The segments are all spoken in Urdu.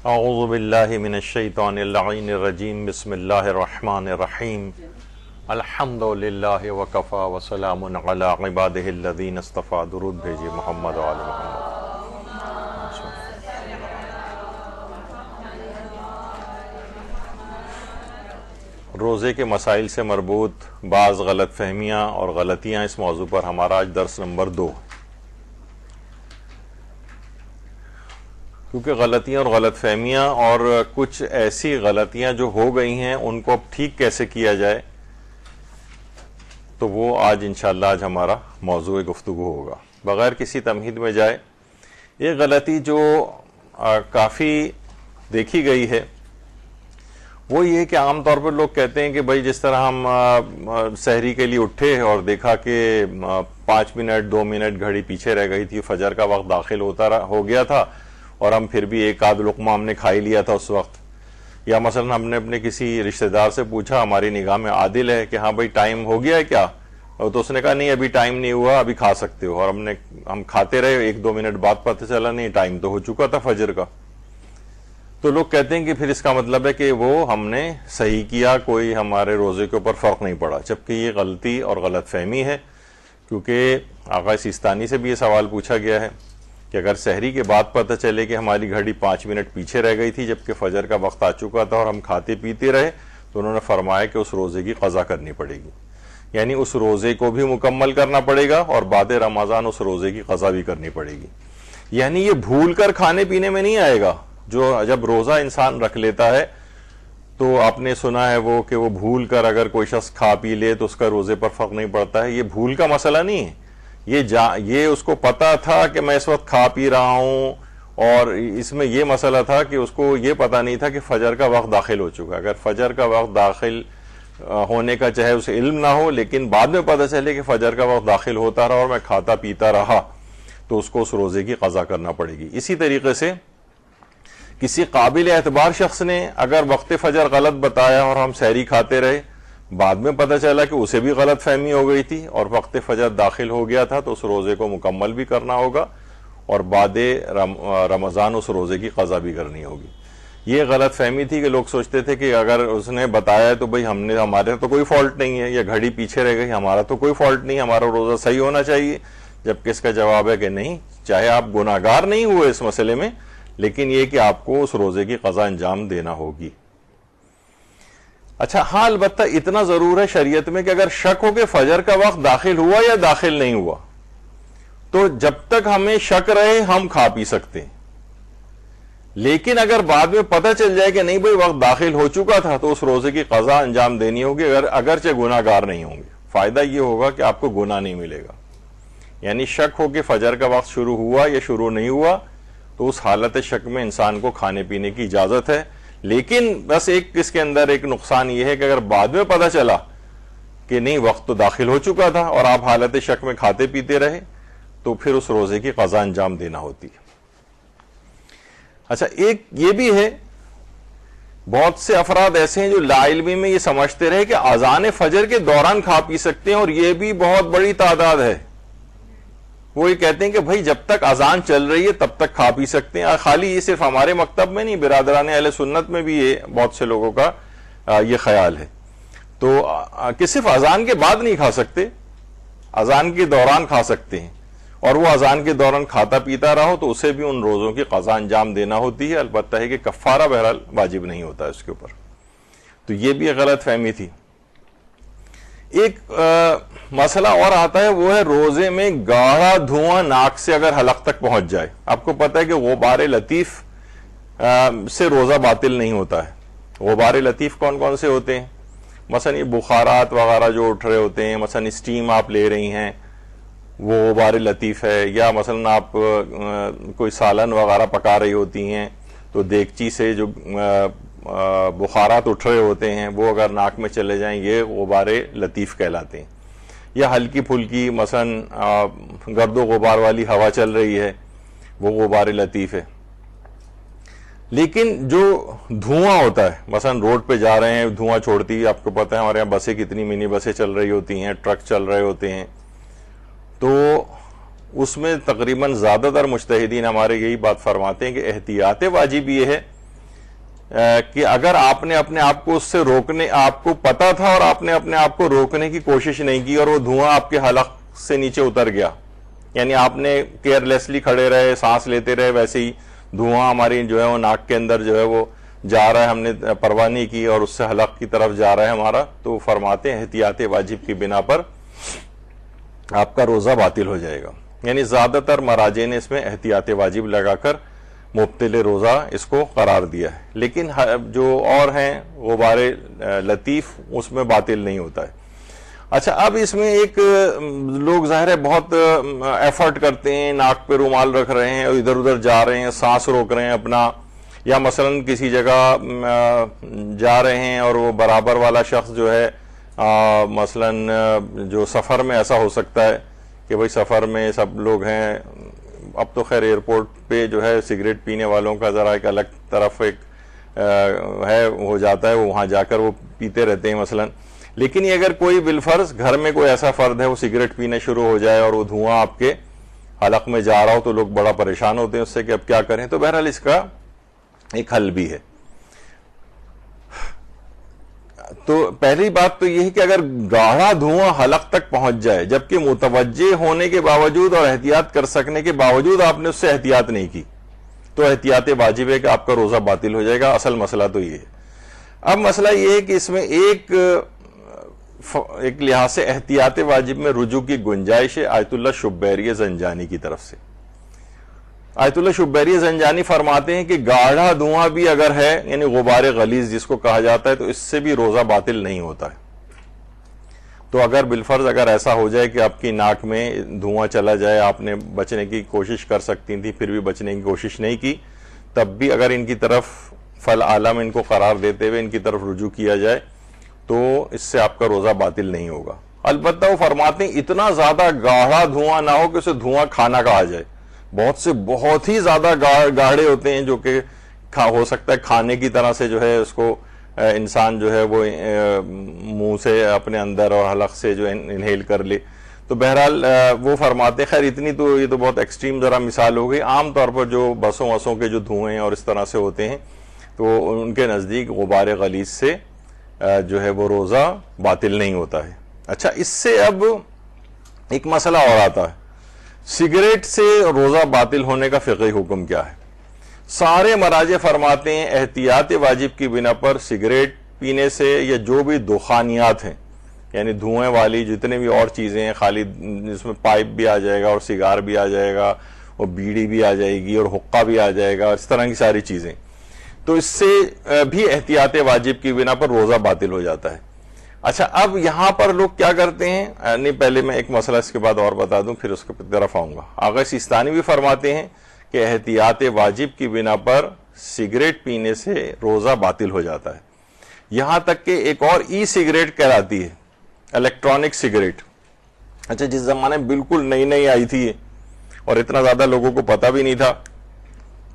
اعوذ باللہ من الشیطان اللعین الرجیم بسم اللہ الرحمن الرحیم الحمد للہ وکفا وسلام علی عبادہ الذین اصطفیٰ. درود بھیجیے محمد و آل محمد. روزے کے مسائل سے مربوط بعض غلط فہمیاں اور غلطیاں، اس موضوع پر ہمارا آج درس نمبر 2. کیونکہ غلطیاں اور غلط فہمیاں اور کچھ ایسی غلطیاں جو ہو گئی ہیں ان کو اب ٹھیک کیسے کیا جائے، تو وہ آج انشاءاللہ آج ہمارا موضوع گفتگو ہوگا. بغیر کسی تمہید میں جائے، یہ غلطی جو کافی دیکھی گئی ہے وہ یہ کہ عام طور پر لوگ کہتے ہیں کہ بھائی جس طرح ہم سحری کے لیے اٹھے اور دیکھا کہ 5 منٹ 2 منٹ گھڑی پیچھے رہ گئی تھی، فجر کا وقت داخل ہو گیا تھا اور ہم پھر بھی ایک آدھ لقمہ ہم نے کھا ہی لیا تھا اس وقت. یا مثلا ہم نے اپنے کسی رشتہ دار سے پوچھا، ہماری نگاہ میں عادل ہے، کہ ہاں بھائی ٹائم ہو گیا ہے کیا؟ تو اس نے کہا نہیں ابھی ٹائم نہیں ہوا، ابھی کھا سکتے ہو. اور ہم کھاتے رہے، 1-2 منٹ بعد پتہ چلا نہیں ٹائم تو ہو چکا تھا فجر کا. تو لوگ کہتے ہیں کہ پھر اس کا مطلب ہے کہ وہ ہم نے صحیح کیا، کوئی ہمارے روزے کے اوپر فرق نہیں پڑا. جبکہ یہ غلطی اور غلط فہمی ہے، کیونکہ آقا سیستانی سے بھی یہ سوال پوچھا گیا ہے کہ اگر سحری کے بعد پتہ چلے کہ ہماری گھڑی 5 منٹ پیچھے رہ گئی تھی جبکہ فجر کا وقت آ چکا تھا اور ہم کھاتے پیتے رہے، تو انہوں نے فرمایا کہ اس روزے کی قضا کرنی پڑے گی. یعنی اس روزے کو بھی مکمل کرنا پڑے گا اور بعد رمضان اس روزے کی قضا بھی کرنی پڑے گی. یعنی یہ بھول کر کھانے پینے میں نہیں آئے گا. جو جب روزہ انسان رکھ لیتا ہے تو آپ نے سنا ہے وہ کہ وہ بھول کر اگر کوئی شخص کھا پی لے تو اس کا روزے پر فرق نہیں پڑتا ہے. یہ بھول کا مسئلہ نہیں ہے، یہ اس کو پتا تھا کہ میں اس وقت کھا پی رہا ہوں، اور اس میں یہ مسئلہ تھا کہ اس کو یہ پتا نہیں تھا کہ فجر کا وقت داخل ہو چکا. اگر فجر کا وقت داخل ہونے کا چاہے اسے علم نہ ہو لیکن بعد میں پتا چلے کہ فجر کا وقت داخل ہوتا رہا اور میں کھاتا پیتا رہا، تو اس کو اس روزے کی قضا کرنا پڑے گی. اسی طریقے سے کسی قابل اعتبار شخص نے اگر وقت فجر غلط بتایا اور ہم سحری کھاتے رہے، بعد میں پتہ چلا کہ اسے بھی غلط فہمی ہو گئی تھی اور وقت فجر داخل ہو گیا تھا، تو اس روزے کو مکمل بھی کرنا ہوگا اور بعد رمضان اس روزے کی قضا بھی کرنی ہوگی. یہ غلط فہمی تھی کہ لوگ سوچتے تھے کہ اگر اس نے بتایا تو بھئی ہمارے تو کوئی فالٹ نہیں ہے، یا گھڑی پیچھے رہ گئی ہمارا تو کوئی فالٹ نہیں، ہمارا روزہ صحیح ہونا چاہیے. جبکہ اس کا جواب ہے کہ نہیں، چاہے آپ گناہگار نہیں ہوئے اس مسئلے میں، لیکن یہ کہ آپ کو اس روزے کی قضا انجام دینا ہوگی. اچھا ہاں، البتہ اتنا ضرور ہے شریعت میں کہ اگر شک ہو کہ فجر کا وقت داخل ہوا یا داخل نہیں ہوا، تو جب تک ہمیں شک رہے ہم کھا پی سکتے ہیں. لیکن اگر بعد میں پتہ چل جائے کہ نہیں بھئی وقت داخل ہو چکا تھا، تو اس روزے کی قضا انجام دینی ہوگی، اگرچہ گناہگار نہیں ہوں گے. فائدہ یہ ہوگا کہ آپ کو گناہ نہیں ملے گا. یعنی شک ہو کہ فجر کا وقت شروع ہوا یا شروع نہیں ہوا، تو اس حالت شک میں انسان کو کھانے پینے کی اجازت ہے. لیکن بس اس کے اندر ایک نقصان یہ ہے کہ اگر بعد میں پتہ چلا کہ نہیں وقت تو داخل ہو چکا تھا اور آپ حالت شک میں کھاتے پیتے رہے، تو پھر اس روزے کی قضا انجام دینا ہوتی ہے. اچھا ایک یہ بھی ہے، بہت سے افراد ایسے ہیں جو لا علمی میں یہ سمجھتے رہے کہ اذان فجر کے دوران کھا پی سکتے ہیں، اور یہ بھی بہت بڑی تعداد ہے. وہ یہ کہتے ہیں کہ بھائی جب تک اذان چل رہی ہے تب تک کھا پی سکتے ہیں. خالی یہ صرف ہمارے مکتب میں نہیں، برادران اہل سنت میں بھی یہ بہت سے لوگوں کا یہ خیال ہے. تو کہ صرف اذان کے بعد نہیں کھا سکتے، اذان کے دوران کھا سکتے ہیں، اور وہ اذان کے دوران کھاتا پیتا رہا ہو تو اسے بھی ان روزوں کی قضا انجام دینا ہوتی ہے. البتہ ہے کہ کفارہ بہرحال واجب نہیں ہوتا اس کے اوپر. تو یہ بھی غلط فہمی تھی. ایک مسئلہ اور آتا ہے، وہ ہے روزے میں گاڑھا دھواں ناک سے اگر حلق تک پہنچ جائے. آپ کو پتہ ہے کہ غبار لطیف سے روزہ باطل نہیں ہوتا ہے. غبار لطیف کون کون سے ہوتے ہیں؟ مثلا یہ بخارات وغیرہ جو اٹھ رہے ہوتے ہیں، مثلا اسٹیم آپ لے رہی ہیں وہ غبار لطیف ہے. یا مثلا آپ کوئی سالن وغیرہ پکا رہی ہوتی ہیں تو دیگچی سے جو بخارات اٹھ رہے ہوتے ہیں وہ اگر ناک میں چلے جائیں، یہ غبار لطیف کہلاتے ہیں. یا ہلکی پھلکی مثلا گرد و غبار والی ہوا چل رہی ہے، وہ غبار لطیف ہے. لیکن جو دھواں ہوتا ہے، مثلا روڈ پہ جا رہے ہیں دھواں چھوڑتی ہے، آپ کو پتہ ہے ہمارے یہاں بسیں کتنی منی بسیں چل رہی ہوتی ہیں، ٹرک چل رہے ہوتے ہیں، تو اس میں تقریباً زیادہ تر مجتہدین ہمارے یہی بات فرماتے ہیں کہ احتیاط واجب یہ ہے کہ اگر آپ نے اپنے آپ کو اس سے روکنے، آپ کو پتا تھا اور آپ نے اپنے آپ کو روکنے کی کوشش نہیں کی اور وہ دھواں آپ کے حلق سے نیچے اتر گیا، یعنی آپ نے کیئر لیسلی کھڑے رہے، سانس لیتے رہے، ویسے ہی دھواں ہماری جو ہے وہ ناک کے اندر جو ہے وہ جا رہا ہے، ہم نے پرواہ نہیں کی اور اس سے حلق کی طرف جا رہا ہے ہمارا، تو فرماتے ہیں احتیاط واجب کی بنا پر آپ کا روزہ باطل ہو جائے گا. یعنی زیادہ تر مراجع نے اس میں احتیاط واجب لگا کر مبطل روزہ اس کو قرار دیا ہے، لیکن جو اور ہیں غبار لطیف اس میں باطل نہیں ہوتا ہے. اچھا، اب اس میں ایک لوگ ظاہر ہے بہت ایفرٹ کرتے ہیں، ناک پہ رومال رکھ رہے ہیں اور ادھر ادھر جا رہے ہیں، سانس روک رہے ہیں اپنا، یا مثلا کسی جگہ جا رہے ہیں اور وہ برابر والا شخص جو ہے مثلا جو سفر میں ایسا ہو سکتا ہے کہ بھئی سفر میں سب لوگ ہیں، اب تو خیر ایئرپورٹ پہ جو ہے سگریٹ پینے والوں کا ذرا ایک الگ طرف ایک ہے ہو جاتا ہے، وہ وہاں جا کر وہ پیتے رہتے ہیں مثلا. لیکن یہ اگر کوئی بالفرض گھر میں کوئی ایسا فرد ہے وہ سگریٹ پینے شروع ہو جائے اور وہ دھواں آپ کے حلق میں جا رہا ہو تو لوگ بڑا پریشان ہوتے ہیں اس سے کہ اب کیا کریں. تو بہرحال اس کا ایک حل بھی ہے. تو پہلی بات تو یہ ہے کہ اگر گاڑھا دھواں حلق تک پہنچ جائے جبکہ متوجہ ہونے کے باوجود اور احتیاط کر سکنے کے باوجود آپ نے اس سے احتیاط نہیں کی تو احتیاط واجب ہے کہ آپ کا روزہ باطل ہو جائے گا. اصل مسئلہ تو یہ ہے. اب مسئلہ یہ ہے کہ اس میں ایک لحاظ سے احتیاط واجب میں رجوع کی گنجائش ہے آیت اللہ شبیری زنجانی کی طرف سے. آیت اللہ شبیری زنجانی فرماتے ہیں کہ گاڑھا دھواں بھی اگر ہے، یعنی غبار غلیظ جس کو کہا جاتا ہے، تو اس سے بھی روزہ باطل نہیں ہوتا ہے. تو اگر بالفرض اگر ایسا ہو جائے کہ آپ کی ناک میں دھواں چلا جائے، آپ نے بچنے کی کوشش کر سکتی تھی پھر بھی بچنے کی کوشش نہیں کی، تب بھی اگر ان کی طرف فل عالم ان کو قرار دیتے ہوئے ان کی طرف رجوع کیا جائے تو اس سے آپ کا روزہ باطل نہیں ہوگا. البتہ وہ فرماتے ہیں اتنا زیادہ گاڑھا دھواں نہ ہو کہ اسے دھواں کھانا کہا جائے. بہت سے بہت ہی زیادہ گاڑھے ہوتے ہیں جو کہ ہو سکتا ہے کھانے کی طرح سے جو ہے اس کو انسان جو ہے وہ منہ سے اپنے اندر اور حلق سے جو انہیل کر لے. تو بہرحال وہ فرماتے خیر اتنی تو یہ تو بہت ایکسٹریم ذرا مثال ہو گئی. عام طور پر جو بسوں وسوں کے جو دھوئیں اور اس طرح سے ہوتے ہیں تو ان کے نزدیک غبار غلیظ سے جو ہے وہ روزہ باطل نہیں ہوتا ہے. اچھا، اس سے اب ایک مسئلہ اور آتا ہے، سگریٹ سے روزہ باطل ہونے کا فقہی حکم کیا ہے؟ سارے مراجع فرماتے ہیں احتیاط واجب کی بنا پر سگریٹ پینے سے یا جو بھی دخانیات ہیں، یعنی دھوئیں والی جتنے بھی اور چیزیں ہیں، خالی اس میں پائپ بھی آ جائے گا اور سگار بھی آ جائے گا اور بیڑی بھی آ جائے گی اور حقہ بھی آ جائے گا اور اس طرح کی ساری چیزیں، تو اس سے بھی احتیاط واجب کی بنا پر روزہ باطل ہو جاتا ہے. اچھا، اب یہاں پر لوگ کیا کرتے ہیں، نہیں پہلے میں ایک مسئلہ اس کے بعد اور بتا دوں پھر اس کے طرف آؤں گا. آغا سیستانی بھی فرماتے ہیں کہ احتیاط واجب کی بنا پر سگریٹ پینے سے روزہ باطل ہو جاتا ہے. یہاں تک کہ ایک اور ای سگریٹ کہلاتی ہے، الیکٹرانک سگریٹ. اچھا، جس زمانے بالکل نئی نئی آئی تھی اور اتنا زیادہ لوگوں کو پتہ بھی نہیں تھا،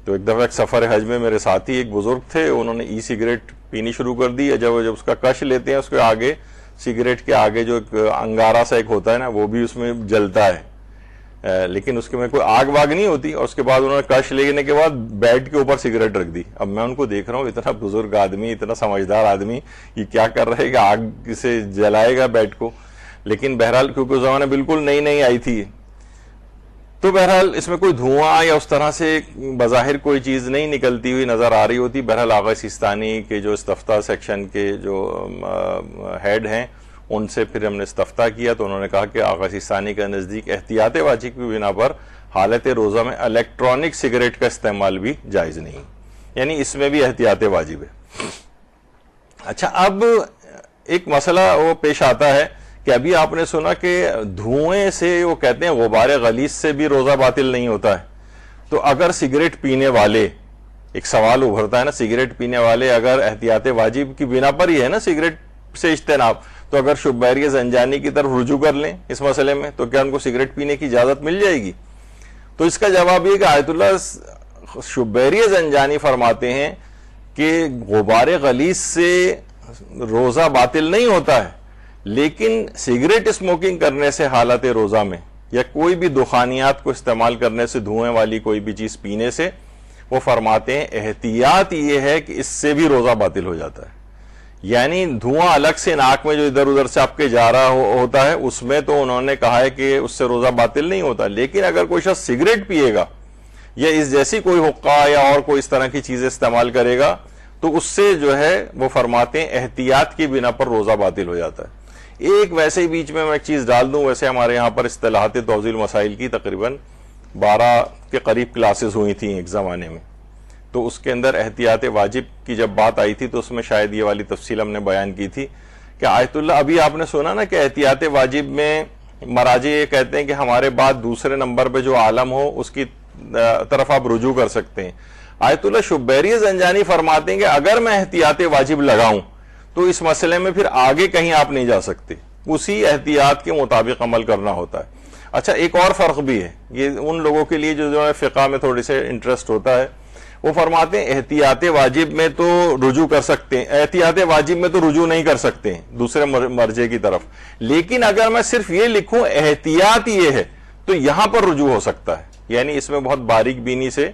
تو ایک دفعہ ایک سفر حج میں میرے ساتھی ایک بزرگ تھے، انہوں نے ای سگریٹ پینی شروع کر دی. جب اس کا کش لیتے ہیں اس کے آگے، سگریٹ کے آگے جو ایک انگارہ سا ایک ہوتا ہے نا، وہ بھی اس میں جلتا ہے، لیکن اس کے میں کوئی آگ واگ نہیں ہوتی. اور اس کے بعد انہوں نے کش لینے کے بعد بیڈ کے اوپر سگریٹ رکھ دی. اب میں ان کو دیکھ رہا ہوں، اتنا بزرگ آدمی، اتنا سمجھدار آدمی، یہ کیا کر رہے کہ آگ سے جلائے گا بیڈ کو. لیکن بہرحال کیونکہ اس زمانے بالکل نئی نئی آئی تھی، تو بہرحال اس میں کوئی دھواں یا اس طرح سے بظاہر کوئی چیز نہیں نکلتی ہوئی نظر آ رہی ہوتی. بہرحال آغا سیستانی کے جو استفتاء سیکشن کے جو ہیڈ ہیں ان سے پھر ہم نے استفتاء کیا تو انہوں نے کہا کہ آغا سیستانی کے نزدیک احتیاط واجب کی بنا پر حالت روزہ میں الیکٹرانک سگریٹ کا استعمال بھی جائز نہیں، یعنی اس میں بھی احتیاط واجب ہے. اچھا، اب ایک مسئلہ وہ پیش آتا ہے کہ ابھی آپ نے سنا کہ دھوئیں سے وہ کہتے ہیں غبار غلیظ سے بھی روزہ باطل نہیں ہوتا ہے. تو اگر سگریٹ پینے والے، ایک سوال ابھرتا ہے نا، سگریٹ پینے والے اگر احتیاط واجب کی بنا پر ہی ہے نا سگریٹ سے اجتناب، تو اگر شبیری زنجانی کی طرف رجوع کر لیں اس مسئلے میں تو کیا ان کو سگریٹ پینے کی اجازت مل جائے گی؟ تو اس کا جواب یہ کہ آیت اللہ شبیری زنجانی فرماتے ہیں کہ غبار غلیظ سے روزہ باطل نہیں ہوتا ہے، لیکن سگریٹ اسموکنگ کرنے سے حالت روزہ میں یا کوئی بھی دخانیات کو استعمال کرنے سے، دھوئیں والی کوئی بھی چیز پینے سے وہ فرماتے ہیں احتیاط یہ ہے کہ اس سے بھی روزہ باطل ہو جاتا ہے. یعنی دھواں الگ سے ناک میں جو ادھر ادھر سے آپ کے جا رہا ہوتا ہے اس میں تو انہوں نے کہا ہے کہ اس سے روزہ باطل نہیں ہوتا, لیکن اگر کوئی شخص سگریٹ پیے گا یا اس جیسی کوئی حقہ یا اور کوئی اس طرح کی چیزیں استعمال کرے گا تو اس سے جو ہے وہ فرماتے ہیں احتیاط کی بنا پر روزہ باطل ہو جاتا ہے. ایک ویسے ہی بیچ میں ایک چیز ڈال دوں, ویسے ہمارے یہاں پر اصطلاحات توضیح المسائل کی تقریباً 12 کے قریب کلاسز ہوئی تھیں ایک زمانے میں, تو اس کے اندر احتیاط واجب کی جب بات آئی تھی تو اس میں شاید یہ والی تفصیل ہم نے بیان کی تھی کہ آیت اللہ ابھی آپ نے سنا نا کہ احتیاط واجب میں مراجع یہ کہتے ہیں کہ ہمارے بعد دوسرے نمبر پہ جو عالم ہو اس کی طرف آپ رجوع کر سکتے ہیں. آیت اللہ شبیری زنجانی فرماتے ہیں کہ اگر میں احتیاط واجب لگاؤں تو اس مسئلے میں پھر آگے کہیں آپ نہیں جا سکتے, اسی احتیاط کے مطابق عمل کرنا ہوتا ہے. اچھا ایک اور فرق بھی ہے, یہ ان لوگوں کے لیے جو ہے فقہ میں تھوڑی سے انٹرسٹ ہوتا ہے, وہ فرماتے ہیں احتیاط واجب میں تو رجوع کر سکتے ہیں, احتیاط واجب میں تو رجوع نہیں کر سکتے ہیں دوسرے مرجع کی طرف, لیکن اگر میں صرف یہ لکھوں احتیاط یہ ہے تو یہاں پر رجوع ہو سکتا ہے. یعنی اس میں بہت باریک بینی سے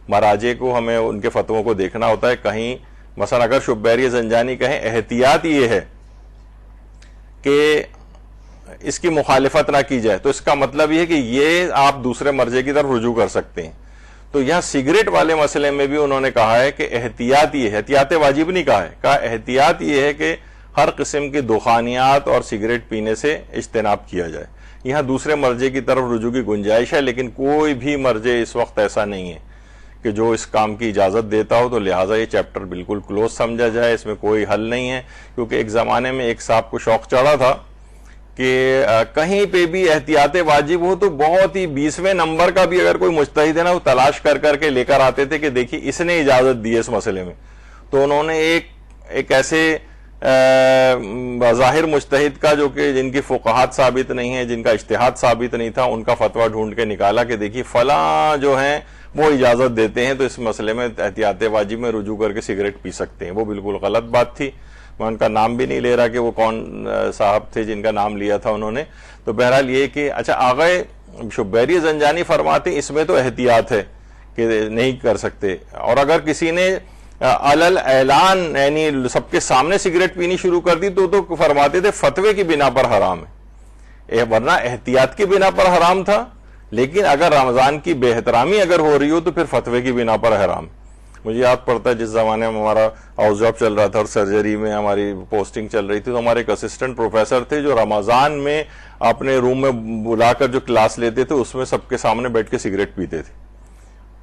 مراجع کو ہمیں ان کے فتووں کو دیکھنا ہوتا ہے. کہیں مثلا اگر شبیری زنجانی کہیں احتیاط یہ ہے کہ اس کی مخالفت نہ کی جائے تو اس کا مطلب یہ ہے کہ یہ آپ دوسرے مرجع کی طرف رجوع کر سکتے ہیں. تو یہاں سگریٹ والے مسئلے میں بھی انہوں نے کہا ہے کہ احتیاط یہ ہے, احتیاط واجب نہیں کہا ہے, کہا احتیاط یہ ہے کہ ہر قسم کی دخانیات اور سگریٹ پینے سے اجتناب کیا جائے. یہاں دوسرے مرجع کی طرف رجوع کی گنجائش ہے, لیکن کوئی بھی مرجع اس وقت ایسا نہیں ہے کہ جو اس کام کی اجازت دیتا ہو, تو لہٰذا یہ چیپٹر بالکل کلوز سمجھا جائے, اس میں کوئی حل نہیں ہے. کیونکہ ایک زمانے میں ایک صاحب کو شوق چڑھا تھا کہ کہیں پہ بھی احتیاط واجب ہو تو بہت ہی 20ویں نمبر کا بھی اگر کوئی مجتہد ہے نا وہ تلاش کر کر کے لے کر آتے تھے کہ دیکھیے اس نے اجازت دی ہے اس مسئلے میں. تو انہوں نے ایک ایسے بظاہر مجتہد کا جو کہ جن کی فقہات ثابت نہیں ہے, جن کا اجتہاد ثابت نہیں تھا, ان کا فتویٰ ڈھونڈ کے نکالا کہ دیکھیے فلاں جو ہیں وہ اجازت دیتے ہیں تو اس مسئلے میں احتیاط واجب میں رجوع کر کے سگریٹ پی سکتے ہیں. وہ بالکل غلط بات تھی. میں ان کا نام بھی نہیں لے رہا کہ وہ کون صاحب تھے جن کا نام لیا تھا انہوں نے. تو بہرحال یہ کہ اچھا آغا شبیری زنجانی فرماتے اس میں تو احتیاط ہے کہ نہیں کر سکتے, اور اگر کسی نے علل اعلان یعنی سب کے سامنے سگریٹ پینی شروع کر دی تو فرماتے تھے فتوے کی بنا پر حرام ہے, ورنہ احتیاط کی بنا پر حرام تھا, لیکن اگر رمضان کی بے احترامی اگر ہو رہی ہو تو پھر فتوے کی بنا پر حرام. مجھے یاد پڑتا ہے جس زمانے میں ہمارا ہاؤس جاب چل رہا تھا اور سرجری میں ہماری پوسٹنگ چل رہی تھی, تو ہمارے ایک اسسٹنٹ پروفیسر تھے جو رمضان میں اپنے روم میں بلا کر جو کلاس لیتے تھے اس میں سب کے سامنے بیٹھ کے سگریٹ پیتے تھے.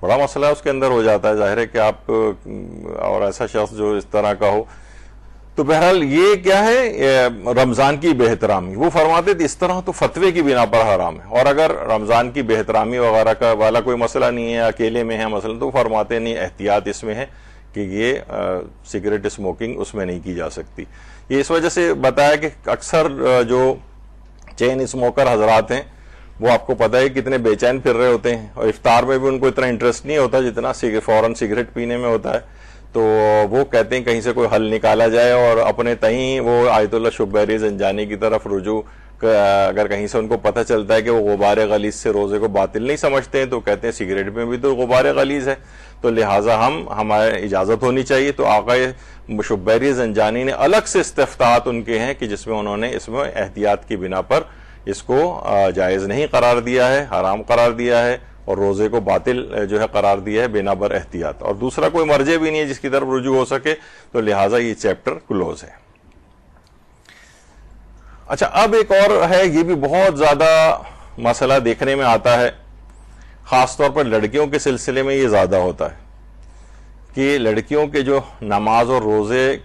بڑا مسئلہ اس کے اندر ہو جاتا ہے, ظاہر ہے کہ آپ اور ایسا شخص جو اس طرح کا ہو. تو بہرحال یہ کیا ہے رمضان کی بے احترامی, وہ فرماتے تھے اس طرح تو فتوے کی بنا پر حرام ہے. اور اگر رمضان کی بے احترامی وغیرہ کا والا کوئی مسئلہ نہیں ہے, اکیلے میں ہے مسئلہ, تو فرماتے نہیں احتیاط اس میں ہے کہ یہ سگریٹ اسموکنگ اس میں نہیں کی جا سکتی. یہ اس وجہ سے بتایا کہ اکثر جو چین اسموکر حضرات ہیں وہ آپ کو پتہ ہے کتنے بے چین پھر رہے ہوتے ہیں, اور افطار میں بھی ان کو اتنا انٹرسٹ نہیں ہوتا جتنا فوراً سگریٹ پینے میں ہوتا ہے. تو وہ کہتے ہیں کہیں سے کوئی حل نکالا جائے, اور اپنے تئیں وہ آیت اللہ شبیری زنجانی کی طرف رجوع, اگر کہیں سے ان کو پتہ چلتا ہے کہ وہ غبار غلیظ سے روزے کو باطل نہیں سمجھتے ہیں تو کہتے ہیں سگریٹ میں بھی تو غبار غلیظ ہے, تو لہٰذا ہمارے اجازت ہونی چاہیے. تو آقا شبیری زنجانی نے الگ سے استفتاحات ان کے ہیں کہ جس میں انہوں نے اس میں احتیاط کی بنا پر اس کو جائز نہیں قرار دیا ہے, حرام قرار دیا ہے, اور روزے کو باطل جو ہے قرار دیا ہے بنا بر احتیاط. اور دوسرا کوئی مرجع بھی نہیں ہے جس کی طرف رجوع ہو سکے, تو لہٰذا یہ چیپٹر کلوز ہے. اچھا اب ایک اور ہے, یہ بھی بہت زیادہ مسئلہ دیکھنے میں آتا ہے, خاص طور پر لڑکیوں کے سلسلے میں یہ زیادہ ہوتا ہے کہ لڑکیوں کے جو نماز اور روزے,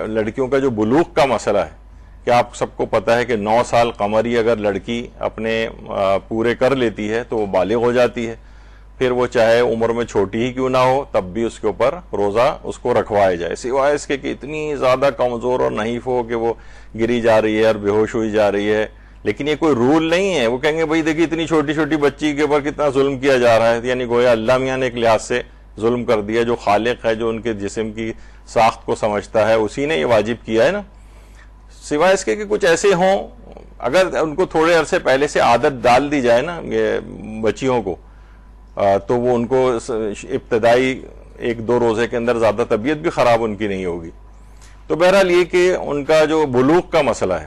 لڑکیوں کا جو بلوغ کا مسئلہ ہے کہ آپ سب کو پتہ ہے کہ 9 سال قمری اگر لڑکی اپنے پورے کر لیتی ہے تو وہ بالغ ہو جاتی ہے. پھر وہ چاہے عمر میں چھوٹی ہی کیوں نہ ہو تب بھی اس کے اوپر روزہ اس کو رکھوایا جائے, سوائے اس کے کہ اتنی زیادہ کمزور اور نحیف ہو کہ وہ گری جا رہی ہے اور بے ہوش ہوئی جا رہی ہے. لیکن یہ کوئی رول نہیں ہے. وہ کہیں گے بھائی دیکھیے اتنی چھوٹی چھوٹی بچی کے اوپر کتنا ظلم کیا جا رہا ہے, یعنی گویا اللہ میاں نے ایک لحاظ سے ظلم کر دیا. جو خالق ہے, جو ان کے جسم کی ساخت کو سمجھتا ہے, اسی نے یہ واجب کیا ہے نا. سوائے اس کے کہ کچھ ایسے ہوں اگر ان کو تھوڑے عرصے پہلے سے عادت ڈال دی جائے نا یہ بچیوں کو, تو وہ ان کو ابتدائی 1-2 روزے کے اندر زیادہ طبیعت بھی خراب ان کی نہیں ہوگی. تو بہرحال یہ کہ ان کا جو بلوغ کا مسئلہ ہے.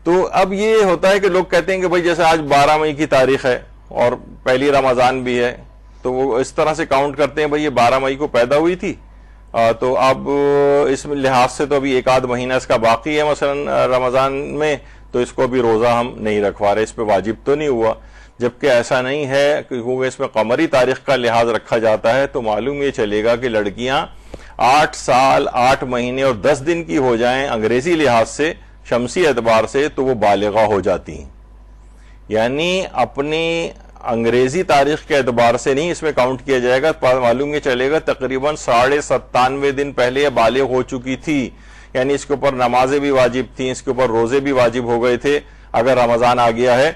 تو اب یہ ہوتا ہے کہ لوگ کہتے ہیں کہ بھائی جیسے آج 12 مئی کی تاریخ ہے اور پہلی رمضان بھی ہے, تو وہ اس طرح سے کاؤنٹ کرتے ہیں بھائی یہ 12 مئی کو پیدا ہوئی تھی, تو اب اس لحاظ سے تو ابھی 1-8 مہینہ اس کا باقی ہے مثلا رمضان میں, تو اس کو بھی روزہ ہم نہیں رکھوا رہے, اس پہ واجب تو نہیں ہوا. جبکہ ایسا نہیں ہے, کیونکہ اس میں قمری تاریخ کا لحاظ رکھا جاتا ہے. تو معلوم یہ چلے گا کہ لڑکیاں 8 سال 8 مہینے اور 10 دن کی ہو جائیں انگریزی لحاظ سے, شمسی اعتبار سے, تو وہ بالغہ ہو جاتی ہیں. یعنی اپنی انگریزی تاریخ کے اعتبار سے نہیں اس میں کاؤنٹ کیا جائے گا. معلوم یہ چلے گا تقریباً 97.5 دن پہلے یہ بالغ ہو چکی تھی. یعنی اس کے اوپر نمازیں بھی واجب تھیں, اس کے اوپر روزے بھی واجب ہو گئے تھے اگر رمضان آ گیا ہے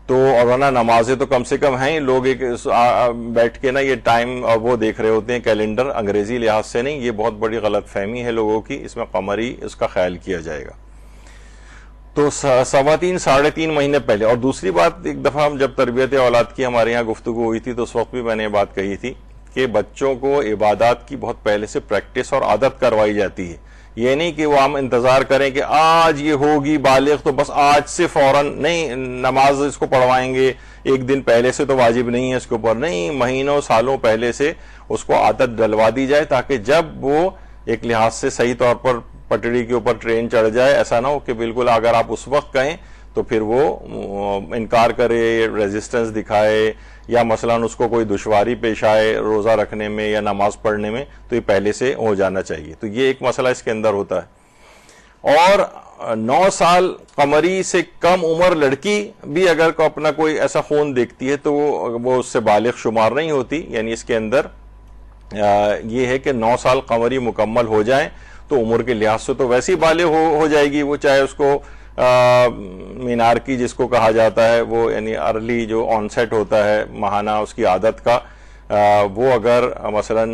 تو. اور ورنہ نمازیں تو کم سے کم ہیں, لوگ ایک بیٹھ کے نا یہ ٹائم وہ دیکھ رہے ہوتے ہیں کیلنڈر, انگریزی لحاظ سے نہیں. یہ بہت بڑی غلط فہمی ہے لوگوں کی, اس میں قمری اس کا خیال کیا جائے گا. تو 3.5 مہینے پہلے. اور دوسری بات, ایک دفعہ ہم جب تربیت اولاد کی ہمارے یہاں گفتگو ہوئی تھی تو اس وقت بھی میں نے یہ بات کہی تھی کہ بچوں کو عبادات کی بہت پہلے سے پریکٹس اور عادت کروائی جاتی ہے. یہ نہیں کہ وہ ہم انتظار کریں کہ آج یہ ہوگی بالغ تو بس آج سے فوراً نہیں نماز اس کو پڑھوائیں گے, 1 دن پہلے سے تو واجب نہیں ہے اس کے اوپر, نہیں, مہینوں سالوں پہلے سے اس کو عادت ڈلوا دی جائے تاکہ جب وہ ایک لحاظ سے صحیح طور پر پٹڑی کے اوپر ٹرین چڑھ جائے. ایسا نہ ہو کہ بالکل اگر آپ اس وقت کہیں تو پھر وہ انکار کرے, ریزسٹنس دکھائے, یا مثلا اس کو کوئی دشواری پیش آئے روزہ رکھنے میں یا نماز پڑھنے میں, تو یہ پہلے سے ہو جانا چاہیے. تو یہ ایک مسئلہ اس کے اندر ہوتا ہے. اور 9 سال قمری سے کم عمر لڑکی بھی اگر اپنا کوئی ایسا خون دیکھتی ہے تو وہ اس سے بالغ شمار نہیں ہوتی. یعنی اس کے اندر یہ ہے کہ 9 سال قمری مکمل ہو جائیں تو عمر کے لحاظ سے تو ویسی بالغ ہو جائے گی وہ, چاہے اس کو مینار کی جس کو کہا جاتا ہے وہ, یعنی ارلی جو آن سیٹ ہوتا ہے ماہانہ اس کی عادت کا, وہ اگر مثلا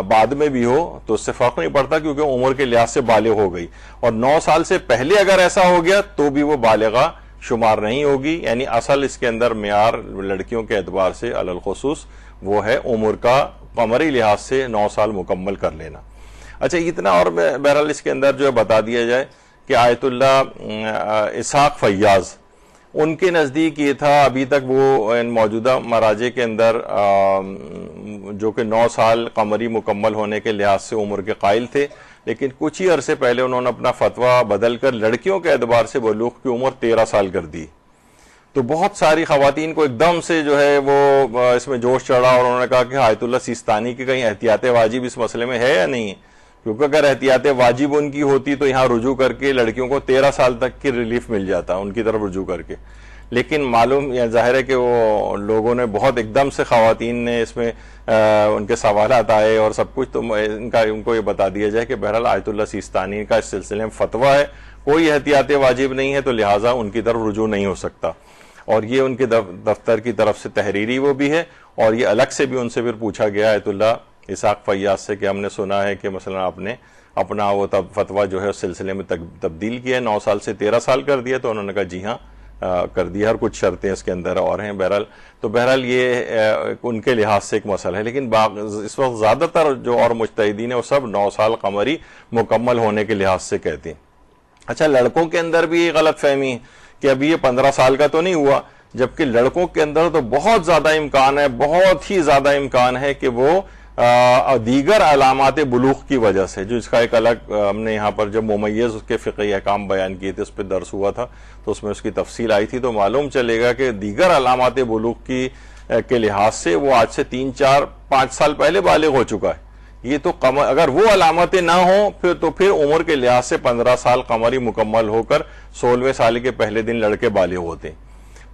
بعد میں بھی ہو تو اس سے فرق نہیں پڑتا کیونکہ عمر کے لحاظ سے بالغ ہو گئی. اور 9 سال سے پہلے اگر ایسا ہو گیا تو بھی وہ بالغہ شمار نہیں ہوگی. یعنی اصل اس کے اندر معیار لڑکیوں کے اعتبار سے علی الخصوص وہ ہے عمر کا قمری لحاظ سے 9 سال مکمل کر لینا. اچھا اتنا, اور بہرحال اس کے اندر جو ہے بتا دیا جائے کہ آیت اللہ اسحاق فیاض ان کے نزدیک یہ تھا, ابھی تک وہ موجودہ مراجع کے اندر جو کہ 9 سال قمری مکمل ہونے کے لحاظ سے عمر کے قائل تھے, لیکن کچھ ہی عرصے پہلے انہوں نے اپنا فتویٰ بدل کر لڑکیوں کے اعتبار سے بلوغ کی عمر 13 سال کر دی. تو بہت ساری خواتین کو ایک دم سے جو ہے وہ اس میں جوش چڑھا اور انہوں نے کہا کہ آیت اللہ سیستانی کی کہیں احتیاط واجب اس مسئلے میں ہے یا نہیں ہے, کیونکہ اگر احتیاط واجب ان کی ہوتی تو یہاں رجوع کر کے لڑکیوں کو 13 سال تک کی ریلیف مل جاتا ان کی طرف رجوع کر کے. لیکن معلوم یا ظاہر ہے کہ وہ لوگوں نے بہت ایک دم سے خواتین نے اس میں ان کے سوالات آئے اور سب کچھ, تو ان کو یہ بتا دیا جائے کہ بہرحال آیت اللہ سیستانی کا اس سلسلے میں فتویٰ ہے, کوئی احتیاط واجب نہیں ہے, تو لہٰذا ان کی طرف رجوع نہیں ہو سکتا. اور یہ ان کے دفتر کی طرف سے تحریری وہ بھی ہے, اور یہ الگ سے بھی ان سے پھر پوچھا گیا آیت اللہ اسحاق فیاض سے کہ ہم نے سنا ہے کہ مثلا آپ نے اپنا وہ فتویٰ جو ہے اس سلسلے میں تبدیل کیا ہے, 9 سال سے 13 سال کر دیا. تو انہوں نے کہا جی ہاں کر دیا, اور کچھ شرطیں اس کے اندر اور ہیں. بہرحال یہ ان کے لحاظ سے ایک مسئلہ ہے. لیکن اس وقت زیادہ تر جو اور مجتہدین ہیں وہ سب 9 سال قمری مکمل ہونے کے لحاظ سے کہتے ہیں. اچھا, لڑکوں کے اندر بھی یہ غلط فہمی ہے کہ ابھی یہ 15 سال کا تو نہیں ہوا, جبکہ لڑکوں کے اندر تو بہت زیادہ امکان ہے, بہت ہی زیادہ امکان ہے کہ وہ دیگر علامات بلوغ کی وجہ سے, جو اس کا ایک الگ ہم نے یہاں پر جب ممیز اس کے فقہی احکام بیان کیے تھے اس پہ درس ہوا تھا تو اس میں اس کی تفصیل آئی تھی, تو معلوم چلے گا کہ دیگر علامات بلوغ کے لحاظ سے وہ آج سے 3, 4, 5 سال پہلے بالغ ہو چکا ہے. یہ تو اگر وہ علامتیں نہ ہوں تو پھر عمر کے لحاظ سے 15 سال قمری مکمل ہو کر 16ویں سال کے پہلے دن لڑکے بالغ ہوتے ہیں.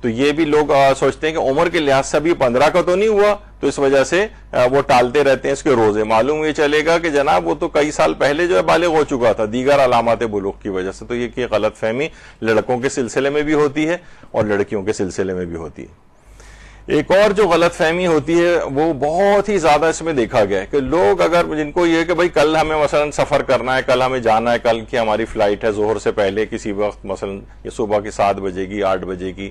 تو یہ بھی لوگ سوچتے ہیں کہ عمر کے لحاظ سے ابھی 15 کا تو نہیں ہوا, تو اس وجہ سے وہ ٹالتے رہتے ہیں اس کے روزے. معلوم یہ چلے گا کہ جناب وہ تو کئی سال پہلے جو ہے بالغ ہو چکا تھا دیگر علامات بلوغ کی وجہ سے. تو یہ غلط فہمی لڑکوں کے سلسلے میں بھی ہوتی ہے اور لڑکیوں کے سلسلے میں بھی ہوتی ہے. ایک اور جو غلط فہمی ہوتی ہے وہ بہت ہی زیادہ اس میں دیکھا گیا ہے کہ لوگ اگر جن کو یہ ہے کہ بھائی کل ہمیں مثلا سفر کرنا ہے, کل ہمیں جانا ہے, کل کی ہماری فلائٹ ہے ظہر سے پہلے کسی وقت, مثلا یہ صبح کی 7 بجے کی, 8 بجے کی,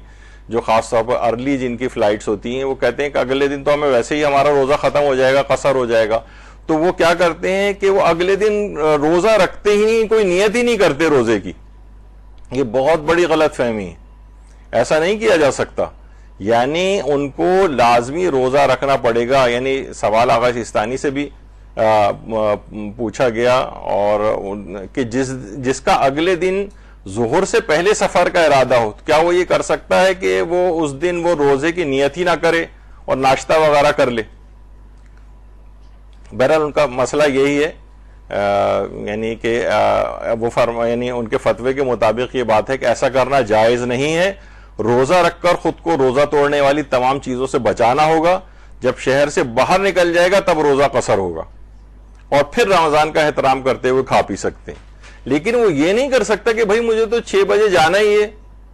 جو خاص طور پر ارلی جن کی فلائٹس ہوتی ہیں، وہ کہتے ہیں کہ اگلے دن تو ہمیں ویسے ہی ہمارا روزہ ختم ہو جائے گا، قصر ہو جائے گا، تو وہ کیا کرتے ہیں کہ وہ اگلے دن روزہ رکھتے ہی نہیں، کوئی نیت ہی نہیں کرتے روزے کی. یہ بہت بڑی غلط فہمی ہے، ایسا نہیں کیا جا سکتا. یعنی ان کو لازمی روزہ رکھنا پڑے گا. یعنی سوال آغا سیستانی سے بھی پوچھا گیا اور کہ جس کا اگلے دن ظہر سے پہلے سفر کا ارادہ ہو، کیا وہ یہ کر سکتا ہے کہ وہ اس دن وہ روزے کی نیت ہی نہ کرے اور ناشتہ وغیرہ کر لے؟ بہرحال ان کا مسئلہ یہی ہے، یعنی کہ وہ یعنی ان کے فتوے کے مطابق یہ بات ہے کہ ایسا کرنا جائز نہیں ہے. روزہ رکھ کر خود کو روزہ توڑنے والی تمام چیزوں سے بچانا ہوگا. جب شہر سے باہر نکل جائے گا تب روزہ قصر ہوگا اور پھر رمضان کا احترام کرتے ہوئے کھا پی سکتے ہیں. لیکن وہ یہ نہیں کر سکتا کہ بھائی مجھے تو 6 بجے جانا ہی ہے،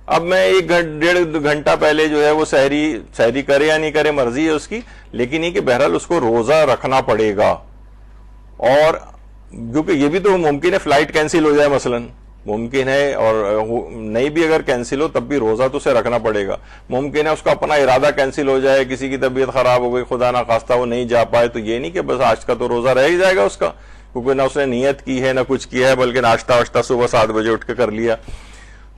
اب میں 1-1.5 گھنٹہ پہلے جو ہے وہ سحری کرے یا نہیں کرے، مرضی ہے اس کی، لیکن یہ کہ بہرحال اس کو روزہ رکھنا پڑے گا. اور کیونکہ یہ بھی تو ممکن ہے فلائٹ کینسل ہو جائے مثلا، ممکن ہے، اور نہیں بھی اگر کینسل ہو تب بھی روزہ تو اسے رکھنا پڑے گا. ممکن ہے اس کا اپنا ارادہ کینسل ہو جائے، کسی کی طبیعت خراب ہو گئی، خدا نہ خواستہ وہ نہیں جا پائے، تو یہ نہیں کہ بس آج کا تو روزہ رہ ہی جائے گا اس کا، کیونکہ نہ اس نے نیت کی ہے نہ کچھ کیا ہے، بلکہ ناشتہ واشتہ صبح 7 بجے اٹھ کے کر لیا.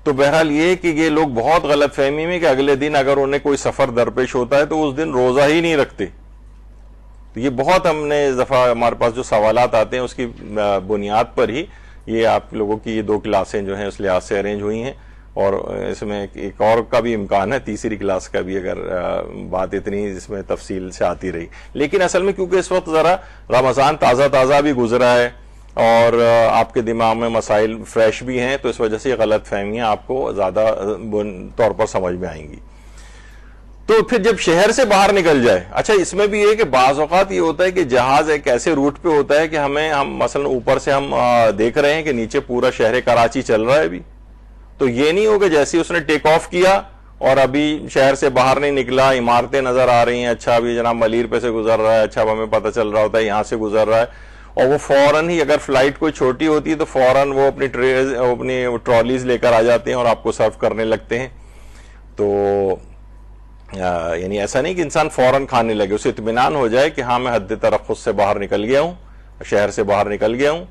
تو بہرحال یہ کہ یہ لوگ بہت غلط فہمی میں کہ اگلے دن اگر انہیں کوئی سفر درپیش ہوتا ہے تو اس دن روزہ ہی نہیں رکھتے. تو یہ بہت ہم نے اس دفعہ ہمارے پاس جو سوالات آتے ہیں اس کی بنیاد پر ہی یہ آپ لوگوں کی یہ 2 کلاسیں جو ہیں اس لحاظ سے ارینج ہوئی ہیں، اور اس میں ایک اور کا بھی امکان ہے، تیسری کلاس کا بھی، اگر بات اتنی اس میں تفصیل سے آتی رہی. لیکن اصل میں کیونکہ اس وقت ذرا رمضان تازہ بھی گزرا ہے اور آپ کے دماغ میں مسائل فریش بھی ہیں، تو اس وجہ سے یہ غلط فہمیاں آپ کو زیادہ طور پر سمجھ میں آئیں گی. تو پھر جب شہر سے باہر نکل جائے، اچھا اس میں بھی یہ کہ بعض اوقات یہ ہوتا ہے کہ جہاز ایک ایسے روٹ پہ ہوتا ہے کہ ہم مثلا اوپر سے ہم دیکھ رہے ہیں کہ نیچے پورا شہر کراچی چل رہا ہے ابھی، تو یہ نہیں ہوگا جیسے اس نے ٹیک آف کیا اور ابھی شہر سے باہر نہیں نکلا، عمارتیں نظر آ رہی ہیں، اچھا ابھی جناب ملیر پہ سے گزر رہا ہے، اچھا اب ہمیں پتہ چل رہا ہوتا ہے یہاں سے گزر رہا ہے، اور وہ فوراً ہی اگر فلائٹ کوئی چھوٹی ہوتی ہے تو فوراً وہ اپنی ٹرالیز لے کر آ جاتے ہیں اور آپ کو سرو کرنے لگتے ہیں. تو یعنی ایسا نہیں کہ انسان فوراً کھانے لگے، اسے اطمینان ہو جائے کہ ہاں میں حد ترخص سے باہر نکل گیا ہوں، شہر سے باہر نکل گیا ہوں،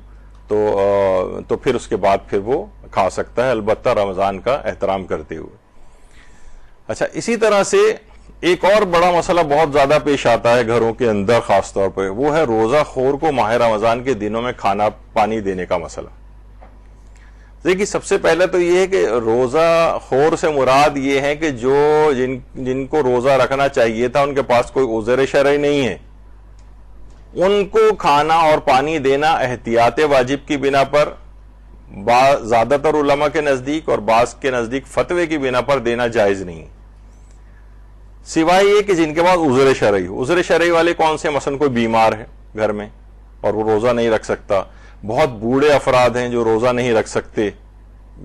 تو پھر اس کے بعد پھر وہ کھا سکتا ہے، البتہ رمضان کا احترام کرتے ہوئے. اچھا اسی طرح سے ایک اور بڑا مسئلہ بہت زیادہ پیش آتا ہے گھروں کے اندر خاص طور پہ، وہ ہے روزہ خور کو ماہ رمضان کے دنوں میں کھانا پانی دینے کا مسئلہ. دیکھیے سب سے پہلے تو یہ ہے کہ روزہ خور سے مراد یہ ہے کہ جو جن کو روزہ رکھنا چاہیے تھا ان کے پاس کوئی عذر شرعی نہیں ہے، ان کو کھانا اور پانی دینا احتیاط واجب کی بنا پر، زیادہ تر علماء کے نزدیک اور بعض کے نزدیک فتوے کی بنا پر دینا جائز نہیں، سوائے یہ کہ جن کے پاس عذر شرعی ہو. عذر شرعی والے کون سے؟ مثلا کوئی بیمار ہے گھر میں اور وہ روزہ نہیں رکھ سکتا، بہت بوڑھے افراد ہیں جو روزہ نہیں رکھ سکتے.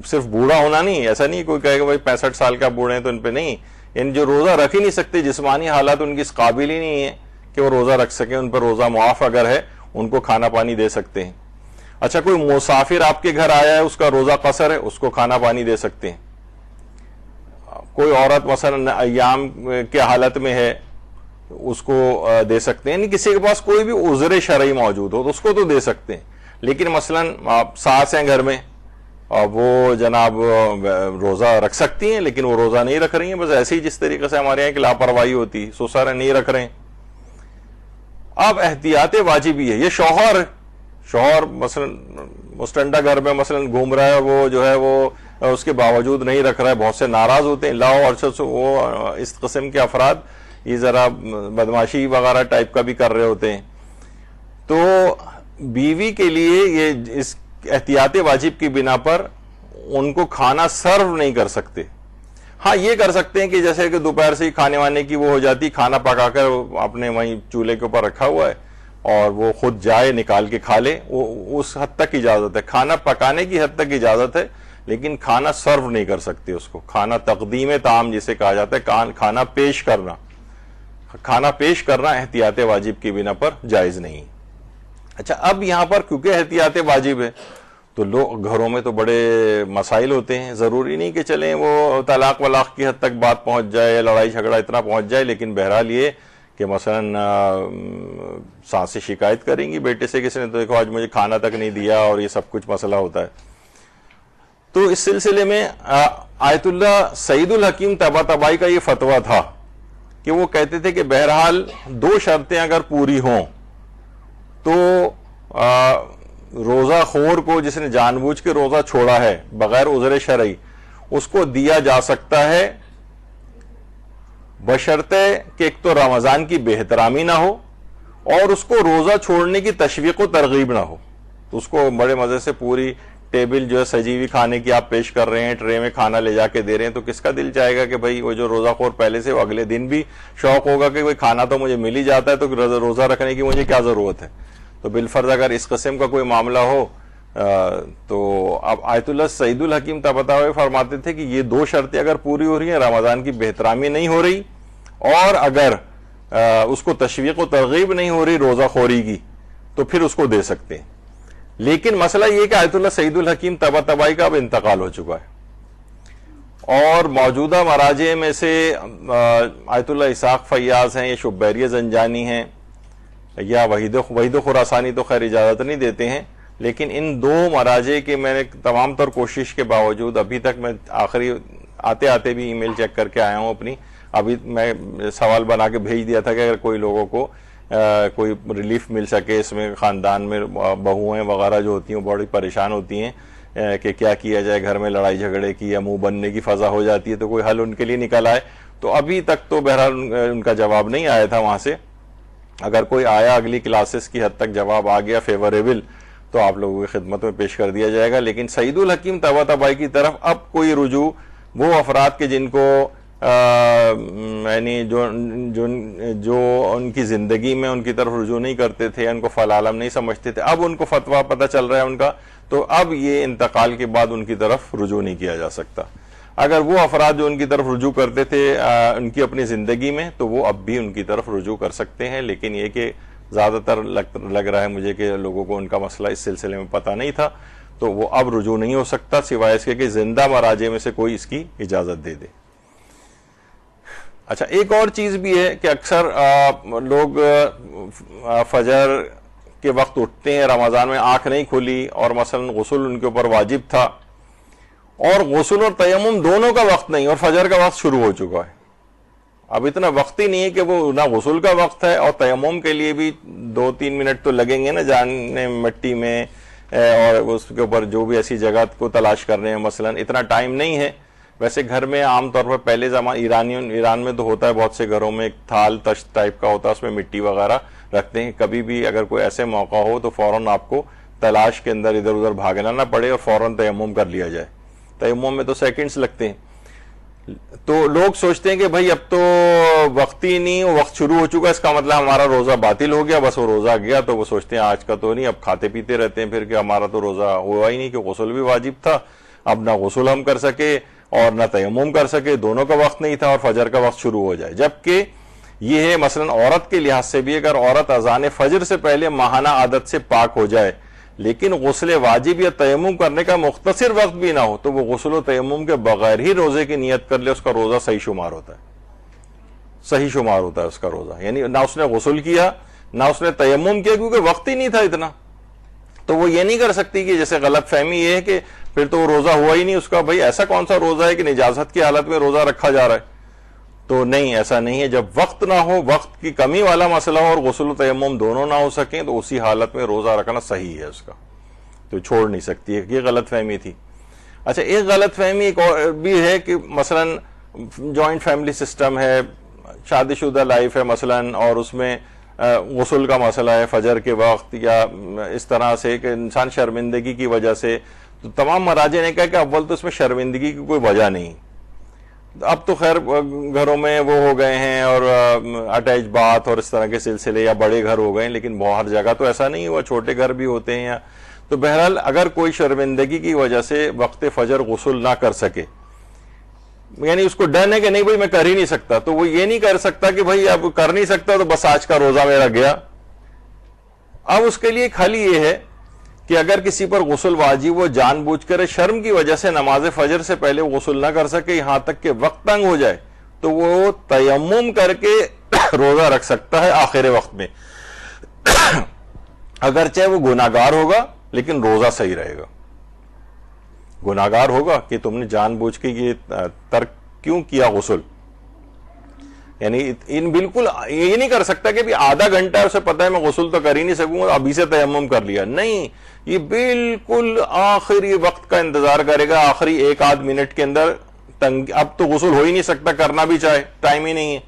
صرف بوڑھا ہونا نہیں، ایسا نہیں کوئی کہے کہ بھائی 65 سال کا بوڑھے ہیں تو ان پہ نہیں، یعنی جو روزہ رکھ ہی نہیں سکتے، جسمانی حالات ان کی اس قابل ہی نہیں ہے کہ وہ روزہ رکھ سکیں، ان پر روزہ معاف اگر ہے ان کو کھانا پانی دے سکتے ہیں. اچھا کوئی مسافر آپ کے گھر آیا ہے، اس کا روزہ قصر ہے، اس کو کھانا پانی دے سکتے ہیں. کوئی عورت مثلا ایام کے حالت میں ہے، اس کو دے سکتے ہیں. یعنی کسی کے پاس کوئی بھی عذر شرعی موجود ہو تو اس کو تو دے سکتے ہیں. لیکن مثلا آپ ساس ہیں گھر میں اور وہ جناب روزہ رکھ سکتی ہیں لیکن وہ روزہ نہیں رکھ رہی ہیں، بس ایسے ہی جس طریقے سے ہمارے یہاں کی لاپرواہی ہوتی، سسر نہیں رکھ رہے ہیں. اب احتیاط واجبی ہے. یہ شوہر مثلا مستنڈا گھر میں مثلا گھوم رہا ہے اور وہ جو ہے وہ اس کے باوجود نہیں رکھ رہا ہے، بہت سے ناراض ہوتے ہیں. لاؤ اور وہ اس قسم کے افراد یہ ذرا بدماشی وغیرہ ٹائپ کا بھی کر رہے ہوتے ہیں. تو بیوی کے لیے یہ اس احتیاط واجب کی بنا پر ان کو کھانا سرو نہیں کر سکتے. ہاں یہ کر سکتے ہیں کہ جیسے کہ دوپہر سے ہی کھانے وانے کی وہ ہو جاتی، کھانا پکا کر اپنے وہیں چولہے کے اوپر رکھا ہوا ہے اور وہ خود جائے نکال کے کھا لے، وہ اس حد تک اجازت ہے. کھانا پکانے کی حد تک اجازت ہے لیکن کھانا سرو نہیں کر سکتے. اس کو کھانا تقدیم طعام جسے کہا جاتا ہے، کھانا پیش کرنا احتیاط واجب کی بنا پر جائز نہیں. اچھا اب یہاں پر کیونکہ احتیاط واجب ہے تو لوگ گھروں میں تو بڑے مسائل ہوتے ہیں. ضروری نہیں کہ چلیں وہ طلاق ولاق کی حد تک بات پہنچ جائے, لڑائی جھگڑا اتنا پہنچ جائے, لیکن بہرحال یہ کہ مثلا ساس سے شکایت کریں گی بیٹے سے, کسی نے تو دیکھو آج مجھے کھانا تک نہیں دیا, اور یہ سب کچھ مسئلہ ہوتا ہے. تو اس سلسلے میں آیت اللہ سعید الحکیم طباطبائی کا یہ فتویٰ تھا کہ وہ کہتے تھے کہ بہرحال 2 شرطیں اگر پوری ہوں تو روزہ خور کو جس نے جان بوجھ کے روزہ چھوڑا ہے بغیر عذر شرعی, اس کو دیا جا سکتا ہے, بشرطے کہ ایک تو رمضان کی بے احترامی نہ ہو اور اس کو روزہ چھوڑنے کی تشویق و ترغیب نہ ہو. تو اس کو بڑے مزے سے پوری ٹیبل جو ہے سجی ہوئی کھانے کی آپ پیش کر رہے ہیں, ٹرے میں کھانا لے جا کے دے رہے ہیں, تو کس کا دل چاہے گا کہ بھائی وہ جو روزہ خور پہلے سے وہ اگلے دن بھی شوق ہوگا کہ کوئی کھانا تو مجھے مل ہی جاتا ہے, تو روزہ رکھنے کی مجھے کیا ضرورت ہے. تو بالفرض اگر اس قسم کا کوئی معاملہ ہو تو اب آیت اللہ سعید الحکیم طباطبائی فرماتے تھے کہ یہ 2 شرطیں اگر پوری ہو رہی ہیں, رمضان کی بے احترامی نہیں ہو رہی اور اگر اس کو تشویق و ترغیب نہیں ہو رہی روزہ خوری کی, تو پھر اس کو دے سکتے ہیں. لیکن مسئلہ یہ کہ آیت اللہ سعید الحکیم طباطبائی کا اب انتقال ہو چکا ہے, اور موجودہ مراجع میں سے آیت اللہ اسحاق فیاض ہیں, یا شبیری زنجانی ہیں, یا وحید خراسانی تو خیر اجازت نہیں دیتے ہیں, لیکن ان 2 مراجع کے میں نے تمام تر کوشش کے باوجود ابھی تک میں آخری آتے آتے بھی ای میل چیک کر کے آیا ہوں اپنی, ابھی میں سوال بنا کے بھیج دیا تھا کہ اگر کوئی لوگوں کو کوئی ریلیف مل سکے اس میں, خاندان میں بہویں وغیرہ جو ہوتی ہیں وہ بڑی پریشان ہوتی ہیں کہ کیا کیا جائے, گھر میں لڑائی جھگڑے کی یا منہ بننے کی فضا ہو جاتی ہے, تو کوئی حل ان کے لیے نکل آئے. تو ابھی تک تو بہرحال ان کا جواب نہیں آیا تھا وہاں سے. اگر کوئی آیا اگلی کلاسز کی حد تک جواب آ گیا فیوریبل تو آپ لوگوں کی خدمت میں پیش کر دیا جائے گا. لیکن سعید الحکیم طباطبائی کی طرف اب کوئی رجوع وہ افراد کے جن کو یعنی جو ان کی زندگی میں ان کی طرف رجوع نہیں کرتے تھے, ان کو فی العالم نہیں سمجھتے تھے, اب ان کو فتویٰ پتہ چل رہا ہے ان کا, تو اب یہ انتقال کے بعد ان کی طرف رجوع نہیں کیا جا سکتا. اگر وہ افراد جو ان کی طرف رجوع کرتے تھے ان کی اپنی زندگی میں, تو وہ اب بھی ان کی طرف رجوع کر سکتے ہیں. لیکن یہ کہ زیادہ تر لگ رہا ہے مجھے کہ لوگوں کو ان کا مسئلہ اس سلسلے میں پتہ نہیں تھا, تو وہ اب رجوع نہیں ہو سکتا سوائے اس کے کہ زندہ مراجع میں سے کوئی اس کی اجازت دے دے. اچھا, ایک اور چیز بھی ہے کہ اکثر لوگ فجر کے وقت اٹھتے ہیں, رمضان میں آنکھ نہیں کھلی اور مثلا غسل ان کے اوپر واجب تھا, اور غسل اور تیمم دونوں کا وقت نہیں اور فجر کا وقت شروع ہو چکا ہے. اب اتنا وقت ہی نہیں ہے کہ وہ نہ غسل کا وقت ہے, اور تیمم کے لیے بھی 2-3 منٹ تو لگیں گے نا, جانے مٹی میں اور اس کے اوپر جو بھی ایسی جگہ کو تلاش کر رہے ہیں, مثلا اتنا ٹائم نہیں ہے. ویسے گھر میں عام طور پر پہلے ایران میں تو ہوتا ہے, بہت سے گھروں میں ایک تھال تشت ٹائپ کا ہوتا ہے, اس میں مٹی وغیرہ رکھتے ہیں. کبھی بھی اگر کوئی ایسے موقع ہو تو فوراً آپ کو تلاش کے اندر ادھر ادھر بھاگنا نہ پڑے اور فوراً تیمم کر لیا جائے. تیمم میں تو سیکنڈز لگتے ہیں. تو لوگ سوچتے ہیں کہ بھائی اب تو وقت ہی نہیں, وقت شروع ہو چکا, اس کا مطلب ہمارا روزہ باطل ہو گیا, بس وہ روزہ گیا. تو وہ سوچتے ہیں آج کا تو نہیں, اب کھاتے پیتے رہتے ہیں پھر کہ ہمارا تو روزہ ہوا ہی نہیں, کہ غسل بھی واجب تھا, اب نہ غسل ہم کر سکے اور نہ تیمم کر سکے, دونوں کا وقت نہیں تھا اور فجر کا وقت شروع ہو جائے. جبکہ یہ ہے مثلا عورت کے لحاظ سے بھی, اگر عورت اذان فجر سے پہلے ماہانہ عادت سے پاک ہو جائے لیکن غسل واجب یا تیمم کرنے کا مختصر وقت بھی نہ ہو, تو وہ غسل و تیمم کے بغیر ہی روزے کی نیت کر لے, اس کا روزہ صحیح شمار ہوتا ہے. صحیح شمار ہوتا ہے اس کا روزہ, یعنی نہ اس نے غسل کیا نہ اس نے تیمم کیا, کیونکہ وقت ہی نہیں تھا اتنا. تو وہ یہ نہیں کر سکتی کہ جیسے غلط فہمی یہ ہے کہ پھر تو وہ روزہ ہوا ہی نہیں اس کا. بھائی ایسا کون سا روزہ ہے کہ نجاست کی حالت میں روزہ رکھا جا رہا ہے؟ تو نہیں, ایسا نہیں ہے. جب وقت نہ ہو, وقت کی کمی والا مسئلہ ہو اور غسل و تیمم دونوں نہ ہو سکیں, تو اسی حالت میں روزہ رکھنا صحیح ہے اس کا, تو چھوڑ نہیں سکتی ہے. یہ غلط فہمی تھی. اچھا, ایک غلط فہمی ایک اور بھی ہے کہ مثلا جوائنٹ فیملی سسٹم ہے, شادی شدہ لائف ہے مثلا, اور اس میں غسل کا مسئلہ ہے فجر کے وقت, یا اس طرح سے کہ انسان شرمندگی کی وجہ سے, تو تمام مراجع نے کہا کہ اول تو اس میں شرمندگی کی کوئی وجہ نہیں. اب تو خیر گھروں میں وہ ہو گئے ہیں اور اٹیچ باتھ اور اس طرح کے سلسلے, یا بڑے گھر ہو گئے, لیکن ہر جگہ تو ایسا نہیں ہوا, چھوٹے گھر بھی ہوتے ہیں. تو بہرحال اگر کوئی شرمندگی کی وجہ سے وقت فجر غسل نہ کر سکے, یعنی اس کو ڈر ہے کہ نہیں بھائی میں کر ہی نہیں سکتا, تو وہ یہ نہیں کر سکتا کہ بھائی اب کر نہیں سکتا تو بس آج کا روزہ میرا گیا. اب اس کے لیے ایک حل یہ ہے کہ اگر کسی پر غسل واجب وہ جان بوجھ کر شرم کی وجہ سے نماز فجر سے پہلے غسل نہ کر سکے یہاں تک کہ وقت تنگ ہو جائے تو وہ تیمم کر کے روزہ رکھ سکتا ہے آخر وقت میں، اگرچہ وہ گناہگار ہوگا لیکن روزہ صحیح رہے گا۔ گناہگار ہوگا کہ تم نے جان بوجھ کے یہ ترک کیوں کیا غسل، یعنی ان بالکل یہ نہیں کر سکتا کہ آدھا گھنٹہ اسے پتا ہے میں غسل تو کر ہی نہیں سکوں گا ابھی سے تیمم کر لیا، نہیں، یہ بالکل آخری وقت کا انتظار کرے گا، آخری ایک آدھ منٹ کے اندر اب تو غسل ہو ہی نہیں سکتا کرنا بھی چاہے، ٹائم ہی نہیں ہے،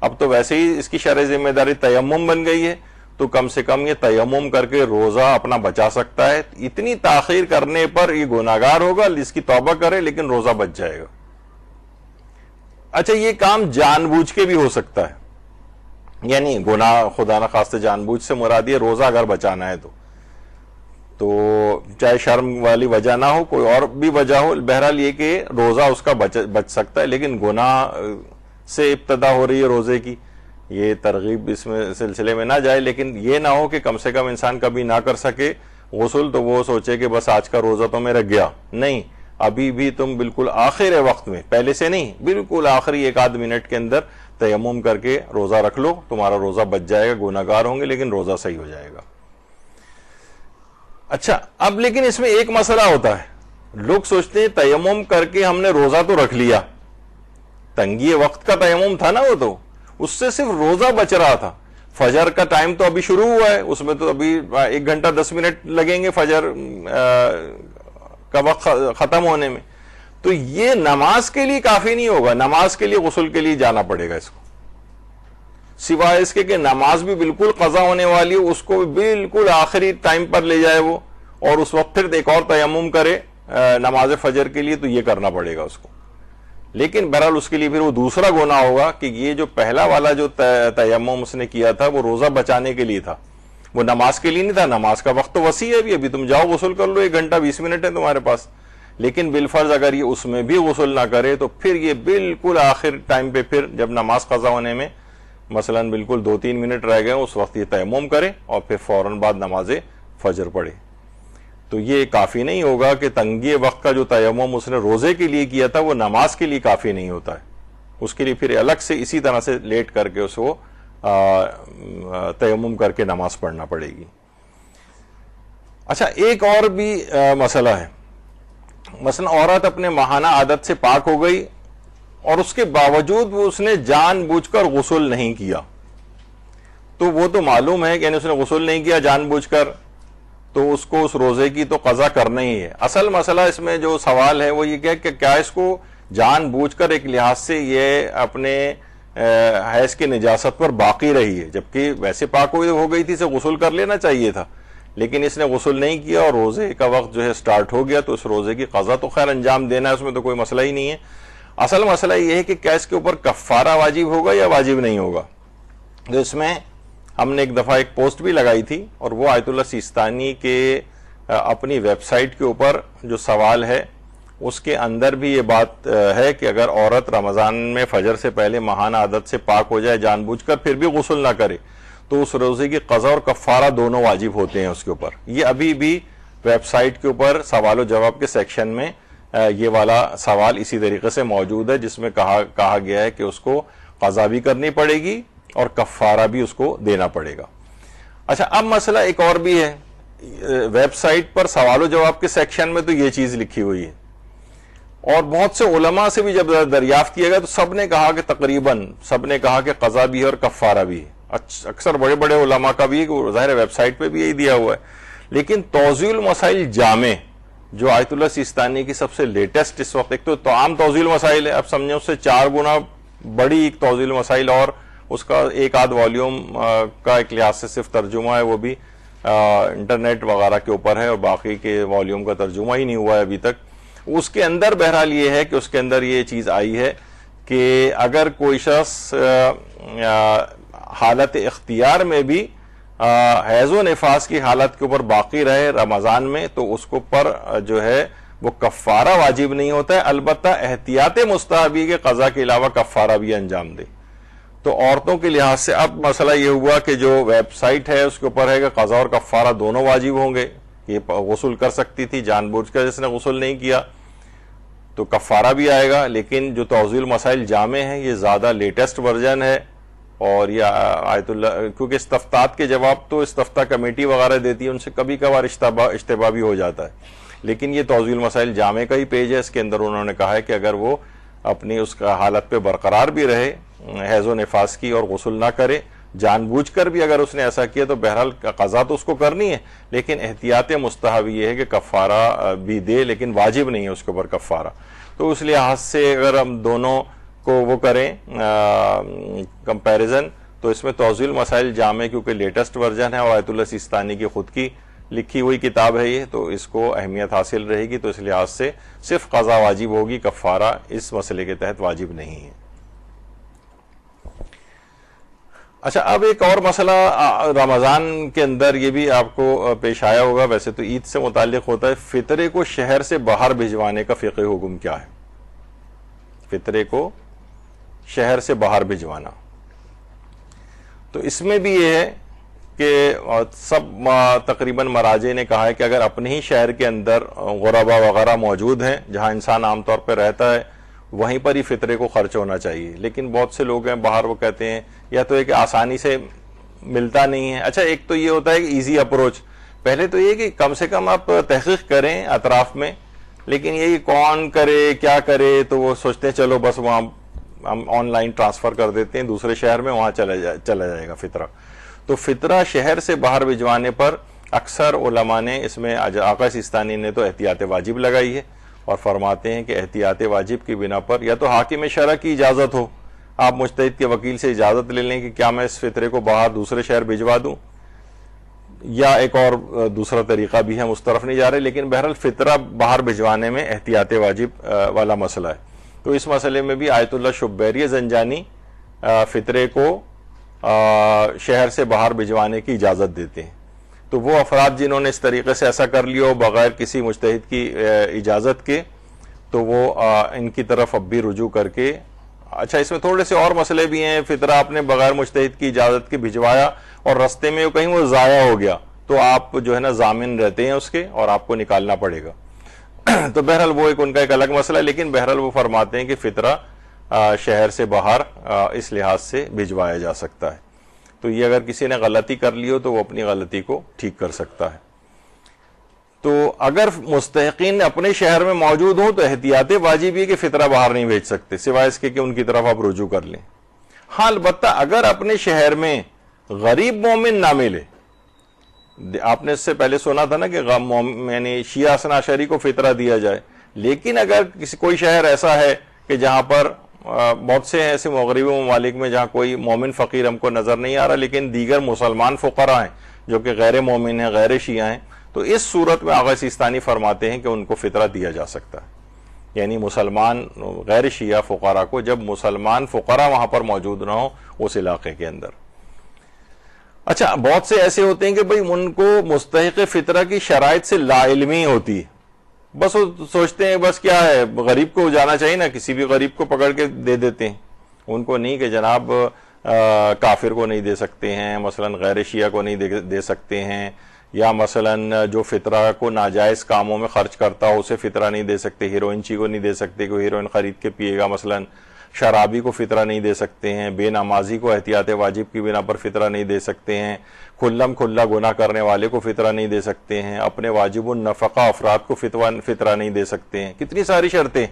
اب تو ویسے ہی اس کی شرعی ذمہ داری تیمم بن گئی ہے، تو کم سے کم یہ تیمم کر کے روزہ اپنا بچا سکتا ہے۔ اتنی تاخیر کرنے پر یہ گناہگار ہوگا، اس کی توبہ کرے لیکن روزہ بچ جائے گا۔ اچھا، یہ کام جان بوجھ کے بھی ہو سکتا ہے، یعنی گناہ خدا نہ خواستہ جان بوجھ سے مراد یہ روزہ اگر بچانا ہے تو چاہے شرم والی وجہ نہ ہو، کوئی اور بھی وجہ ہو، بہرحال یہ کہ روزہ اس کا بچ سکتا ہے، لیکن گناہ سے ابتدا ہو رہی ہے روزے کی، یہ ترغیب اس میں سلسلے میں نہ جائے، لیکن یہ نہ ہو کہ کم سے کم انسان کبھی نہ کر سکے غسل تو وہ سوچے کہ بس آج کا روزہ تو میرا گیا، نہیں، ابھی بھی تم بالکل آخر وقت میں، پہلے سے نہیں، بالکل آخری ایک آدھ منٹ کے اندر تیمم کر کے روزہ رکھ لو، تمہارا روزہ بچ جائے گا، گناہگار ہوں گے لیکن روزہ صحیح ہو جائے گا۔ اچھا، اب لیکن اس میں ایک مسئلہ ہوتا ہے، لوگ سوچتے ہیں تیمم کر کے ہم نے روزہ تو رکھ لیا، تنگی وقت کا تیمم تھا نا، وہ تو اس سے صرف روزہ بچ رہا تھا، فجر کا ٹائم تو ابھی شروع ہوا ہے، اس میں تو ابھی 1 گھنٹہ 10 منٹ لگیں گے فجر کا وقت ختم ہونے میں، تو یہ نماز کے لیے کافی نہیں ہوگا، نماز کے لیے غسل کے لیے جانا پڑے گا اس کو، سوائے اس کے کہ نماز بھی بالکل قضا ہونے والی ہو، اس کو بالکل آخری ٹائم پر لے جائے وہ، اور اس وقت پھر ایک اور تیمم کرے نماز فجر کے لیے، تو یہ کرنا پڑے گا اس کو، لیکن بہرحال اس کے لیے پھر وہ دوسرا گناہ ہوگا کہ یہ جو پہلا والا جو تیمم اس نے کیا تھا وہ روزہ بچانے کے لیے تھا، وہ نماز کے لیے نہیں تھا، نماز کا وقت تو وسیع ہے، ابھی تم جاؤ غسل کر لو، 1 گھنٹہ 20 منٹ ہے تمہارے پاس، لیکن بالفرض اگر یہ اس میں بھی غسل نہ کرے تو پھر یہ بالکل آخر ٹائم پہ پھر جب نماز قضا ہونے میں مثلا بالکل 2-3 منٹ رہ گئے اس وقت یہ تیمم کرے اور پھر فوراً بعد نماز فجر پڑھے، تو یہ کافی نہیں ہوگا کہ تنگی وقت کا جو تیمم اس نے روزے کے لیے کیا تھا وہ نماز کے لیے کافی نہیں ہوتا ہے، اس کے لیے پھر الگ سے اسی طرح سے لیٹ کر کے اس کو تیمم کر کے نماز پڑھنا پڑے گی۔ اچھا، ایک اور بھی مسئلہ ہے، مثلا عورت اپنے ماہانہ عادت سے پاک ہو گئی اور اس کے باوجود وہ اس نے جان بوجھ کر غسل نہیں کیا، تو وہ تو معلوم ہے کہ یعنی اس نے غسل نہیں کیا جان بوجھ کر، تو اس کو اس روزے کی تو قضا کرنا ہی ہے۔ اصل مسئلہ اس میں جو سوال ہے وہ یہ کہ کیا اس کو جان بوجھ کر ایک لحاظ سے یہ اپنے حیض کی نجاست پر باقی رہی ہے، جبکہ ویسے پاک ہو گئی تھی، اسے غسل کر لینا چاہیے تھا، لیکن اس نے غسل نہیں کیا اور روزے کا وقت جو ہے سٹارٹ ہو گیا، تو اس روزے کی قضا تو خیر انجام دینا ہے، اس میں تو کوئی مسئلہ ہی نہیں ہے۔ اصل مسئلہ یہ ہے کہ کیا اس کے اوپر کفارہ واجب ہوگا یا واجب نہیں ہوگا، تو اس میں ہم نے ایک دفعہ ایک پوسٹ بھی لگائی تھی، اور وہ آیت اللہ سیستانی کے اپنی ویب سائٹ کے اوپر جو سوال ہے اس کے اندر بھی یہ بات ہے کہ اگر عورت رمضان میں فجر سے پہلے ماہانہ عادت سے پاک ہو جائے جان بوجھ کر پھر بھی غسل نہ کرے تو اس روزے کی قضا اور کفارہ دونوں واجب ہوتے ہیں اس کے اوپر۔ یہ ابھی بھی ویب سائٹ کے اوپر سوال و جواب کے سیکشن میں یہ والا سوال اسی طریقے سے موجود ہے، جس میں کہا گیا ہے کہ اس کو قضا بھی کرنی پڑے گی اور کفارہ بھی اس کو دینا پڑے گا۔ اچھا، اب مسئلہ ایک اور بھی ہے، ویب سائٹ پر سوال و جواب کے سیکشن میں تو یہ چیز لکھی ہوئی ہے، اور بہت سے علماء سے بھی جب دریافت کیا گیا تو سب نے کہا کہ تقریباً سب نے کہا کہ قضا بھی ہے اور کفارہ بھی ہے، اکثر بڑے بڑے علماء کا بھی ہے، ظاہر ویب سائٹ پہ بھی یہی دیا ہوا ہے، لیکن توضیح المسائل جامع جو آیت اللہ سیستانی کی سب سے لیٹسٹ اس وقت، ایک تو عام توضیح المسائل ہے، اب سمجھیں اس سے 4 گنا بڑی ایک توضیح المسائل، اور اس کا ایک آدھ والیوم کا ایک لحاظ سے صرف ترجمہ ہے، وہ بھی انٹرنیٹ وغیرہ کے اوپر ہے، اور باقی کے والیوم کا ترجمہ ہی نہیں ہوا ہے ابھی تک۔ اس کے اندر بہرحال یہ ہے کہ اس کے اندر یہ چیز آئی ہے کہ اگر کوئی شخص حالت اختیار میں بھی حیض و نفاس کی حالت کے اوپر باقی رہے رمضان میں تو اس کو پر جو ہے وہ کفارہ واجب نہیں ہوتا ہے، البتہ احتیاط مستحبی کے قضا کے علاوہ کفارہ بھی انجام دے۔ تو عورتوں کے لحاظ سے اب مسئلہ یہ ہوا کہ جو ویب سائٹ ہے اس کے اوپر ہے کہ قضا اور کفارہ دونوں واجب ہوں گے، یہ غسل کر سکتی تھی، جان بوجھ کر جس نے غسل نہیں کیا تو کفارہ بھی آئے گا. لیکن جو توضیح المسائل جامع ہے یہ زیادہ لیٹسٹ ورژن ہے، اور یہ آیت اللہ، کیونکہ استفتاءات کے جواب تو استفتاء کمیٹی وغیرہ دیتی ہے، ان سے کبھی کبھار اشتباہ بھی ہو جاتا ہے. لیکن یہ توضیح المسائل جامع کا ہی پیج ہے، اس کے اندر انہوں نے کہا ہے کہ اگر وہ اپنی اس کا حالت پہ برقرار بھی رہے حیض و نفاس کی اور غسل نہ کرے، جان بوجھ کر بھی اگر اس نے ایسا کیا تو بہرحال قضا تو اس کو کرنی ہے، لیکن احتیاط مستحب یہ ہے کہ کفارہ بھی دے، لیکن واجب نہیں ہے اس کے اوپر کفارہ. تو اس لحاظ سے اگر ہم دونوں کو وہ کریں کمپیریزن، تو اس میں توضیح المسائل جامع کیونکہ لیٹسٹ ورژن ہے اور آیت اللہ سیستانی کی خود کی لکھی ہوئی کتاب ہے یہ، تو اس کو اہمیت حاصل رہے گی. تو اس لحاظ سے صرف قضا واجب ہوگی، کفارہ اس مسئلے کے تحت واجب نہیں ہے. اچھا، اب ایک اور مسئلہ رمضان کے اندر یہ بھی آپ کو پیش آیا ہوگا، ویسے تو عید سے متعلق ہوتا ہے. فطرے کو شہر سے باہر بھجوانے کا فقہی حکم کیا ہے؟ فطرے کو شہر سے باہر بھجوانا، تو اس میں بھی یہ ہے کہ سب تقریباً مراجع نے کہا ہے کہ اگر اپنے ہی شہر کے اندر غربا وغیرہ موجود ہیں جہاں انسان عام طور پہ رہتا ہے، وہیں پر ہی فطرے کو خرچ ہونا چاہیے. لیکن بہت سے لوگ ہیں باہر، وہ کہتے ہیں یا تو ایک آسانی سے ملتا نہیں ہے. اچھا، ایک تو یہ ہوتا ہے کہ ایزی اپروچ، پہلے تو یہ کہ کم سے کم آپ تحقیق کریں اطراف میں، لیکن یہ کون کرے کیا کرے، تو وہ سوچتے ہیں چلو بس وہاں ہم آن لائن ٹرانسفر کر دیتے ہیں دوسرے شہر میں، وہاں چلا جائے گا فطرہ. تو فطرہ شہر سے باہر بھجوانے پر اکثر علماء نے، اس میں آقا سیستانی نے تو احتیاط واجب لگائی ہے، اور فرماتے ہیں کہ احتیاط واجب کی بنا پر یا تو حاکم شرع کی اجازت ہو، آپ مجتہد کے وکیل سے اجازت لے لیں کہ کیا میں اس فطرے کو باہر دوسرے شہر بھجوا دوں، یا ایک اور دوسرا طریقہ بھی ہے، ہم اس طرف نہیں جا رہے، لیکن بہرحال فطرہ باہر بھجوانے میں احتیاط واجب والا مسئلہ ہے. تو اس مسئلے میں بھی آیت اللہ شبیری زنجانی فطرے کو شہر سے باہر بھجوانے کی اجازت دیتے ہیں. تو وہ افراد جنہوں نے اس طریقے سے ایسا کر لیا ہو بغیر کسی مجتہد کی اجازت کے، تو وہ ان کی طرف اب بھی رجوع کر کے. اچھا، اس میں تھوڑے سے اور مسئلے بھی ہیں. فطرہ آپ نے بغیر مجتہد کی اجازت کے بھجوایا اور رستے میں کہیں وہ ضائع ہو گیا، تو آپ جو ہے نا ضامن رہتے ہیں اس کے، اور آپ کو نکالنا پڑے گا. تو بہرحال وہ ان کا ایک الگ مسئلہ ہے، لیکن بہرحال وہ فرماتے ہیں کہ فطرہ شہر سے باہر اس لحاظ سے بھجوایا جا سکتا ہے. تو یہ اگر کسی نے غلطی کر لی ہو تو وہ اپنی غلطی کو ٹھیک کر سکتا ہے. تو اگر مستحقین اپنے شہر میں موجود ہوں تو احتیاط واجب یہ کہ فطرہ باہر نہیں بھیج سکتے، سوائے اس کے کہ ان کی طرف آپ رجوع کر لیں. ہاں، البتہ اگر اپنے شہر میں غریب مومن نہ ملے، آپ نے اس سے پہلے سنا تھا نا کہ یعنی شیعہ اثنا عشری کو فطرہ دیا جائے، لیکن اگر کوئی شہر ایسا ہے کہ جہاں پر بہت سے ایسے مغربی ممالک میں جہاں کوئی مومن فقیر ہم کو نظر نہیں آ رہا، لیکن دیگر مسلمان فقراء ہیں جو کہ غیر مومن ہیں، غیر شیعہ ہیں، تو اس صورت میں آقا سیستانی فرماتے ہیں کہ ان کو فطرہ دیا جا سکتا ہے. یعنی مسلمان غیر شیعہ فقراء کو، جب مسلمان فقراء وہاں پر موجود نہ ہو اس علاقے کے اندر. اچھا، بہت سے ایسے ہوتے ہیں کہ بھئی ان کو مستحق فطرہ کی شرائط سے لا علمی ہوتی ہے، بس وہ سوچتے ہیں بس کیا ہے، غریب کو جانا چاہیے نا، کسی بھی غریب کو پکڑ کے دے دیتے ہیں. ان کو نہیں کہ جناب کافر کو نہیں دے سکتے ہیں، مثلا غیر شیعہ کو نہیں دے سکتے ہیں، یا مثلا جو فطرہ کو ناجائز کاموں میں خرچ کرتا ہو اسے فطرہ نہیں دے سکتے، ہیروئن کو نہیں دے سکتے کہ ہیروئن خرید کے پیے گا، مثلا شرابی کو فطرہ نہیں دے سکتے ہیں، بے نمازی کو احتیاط واجب کی بنا پر فطرہ نہیں دے سکتے ہیں، کھلم کھلا گناہ کرنے والے کو فطرہ نہیں دے سکتے ہیں، اپنے واجب النفقہ افراد کو فطرہ نہیں دے سکتے ہیں. کتنی ساری شرطیں.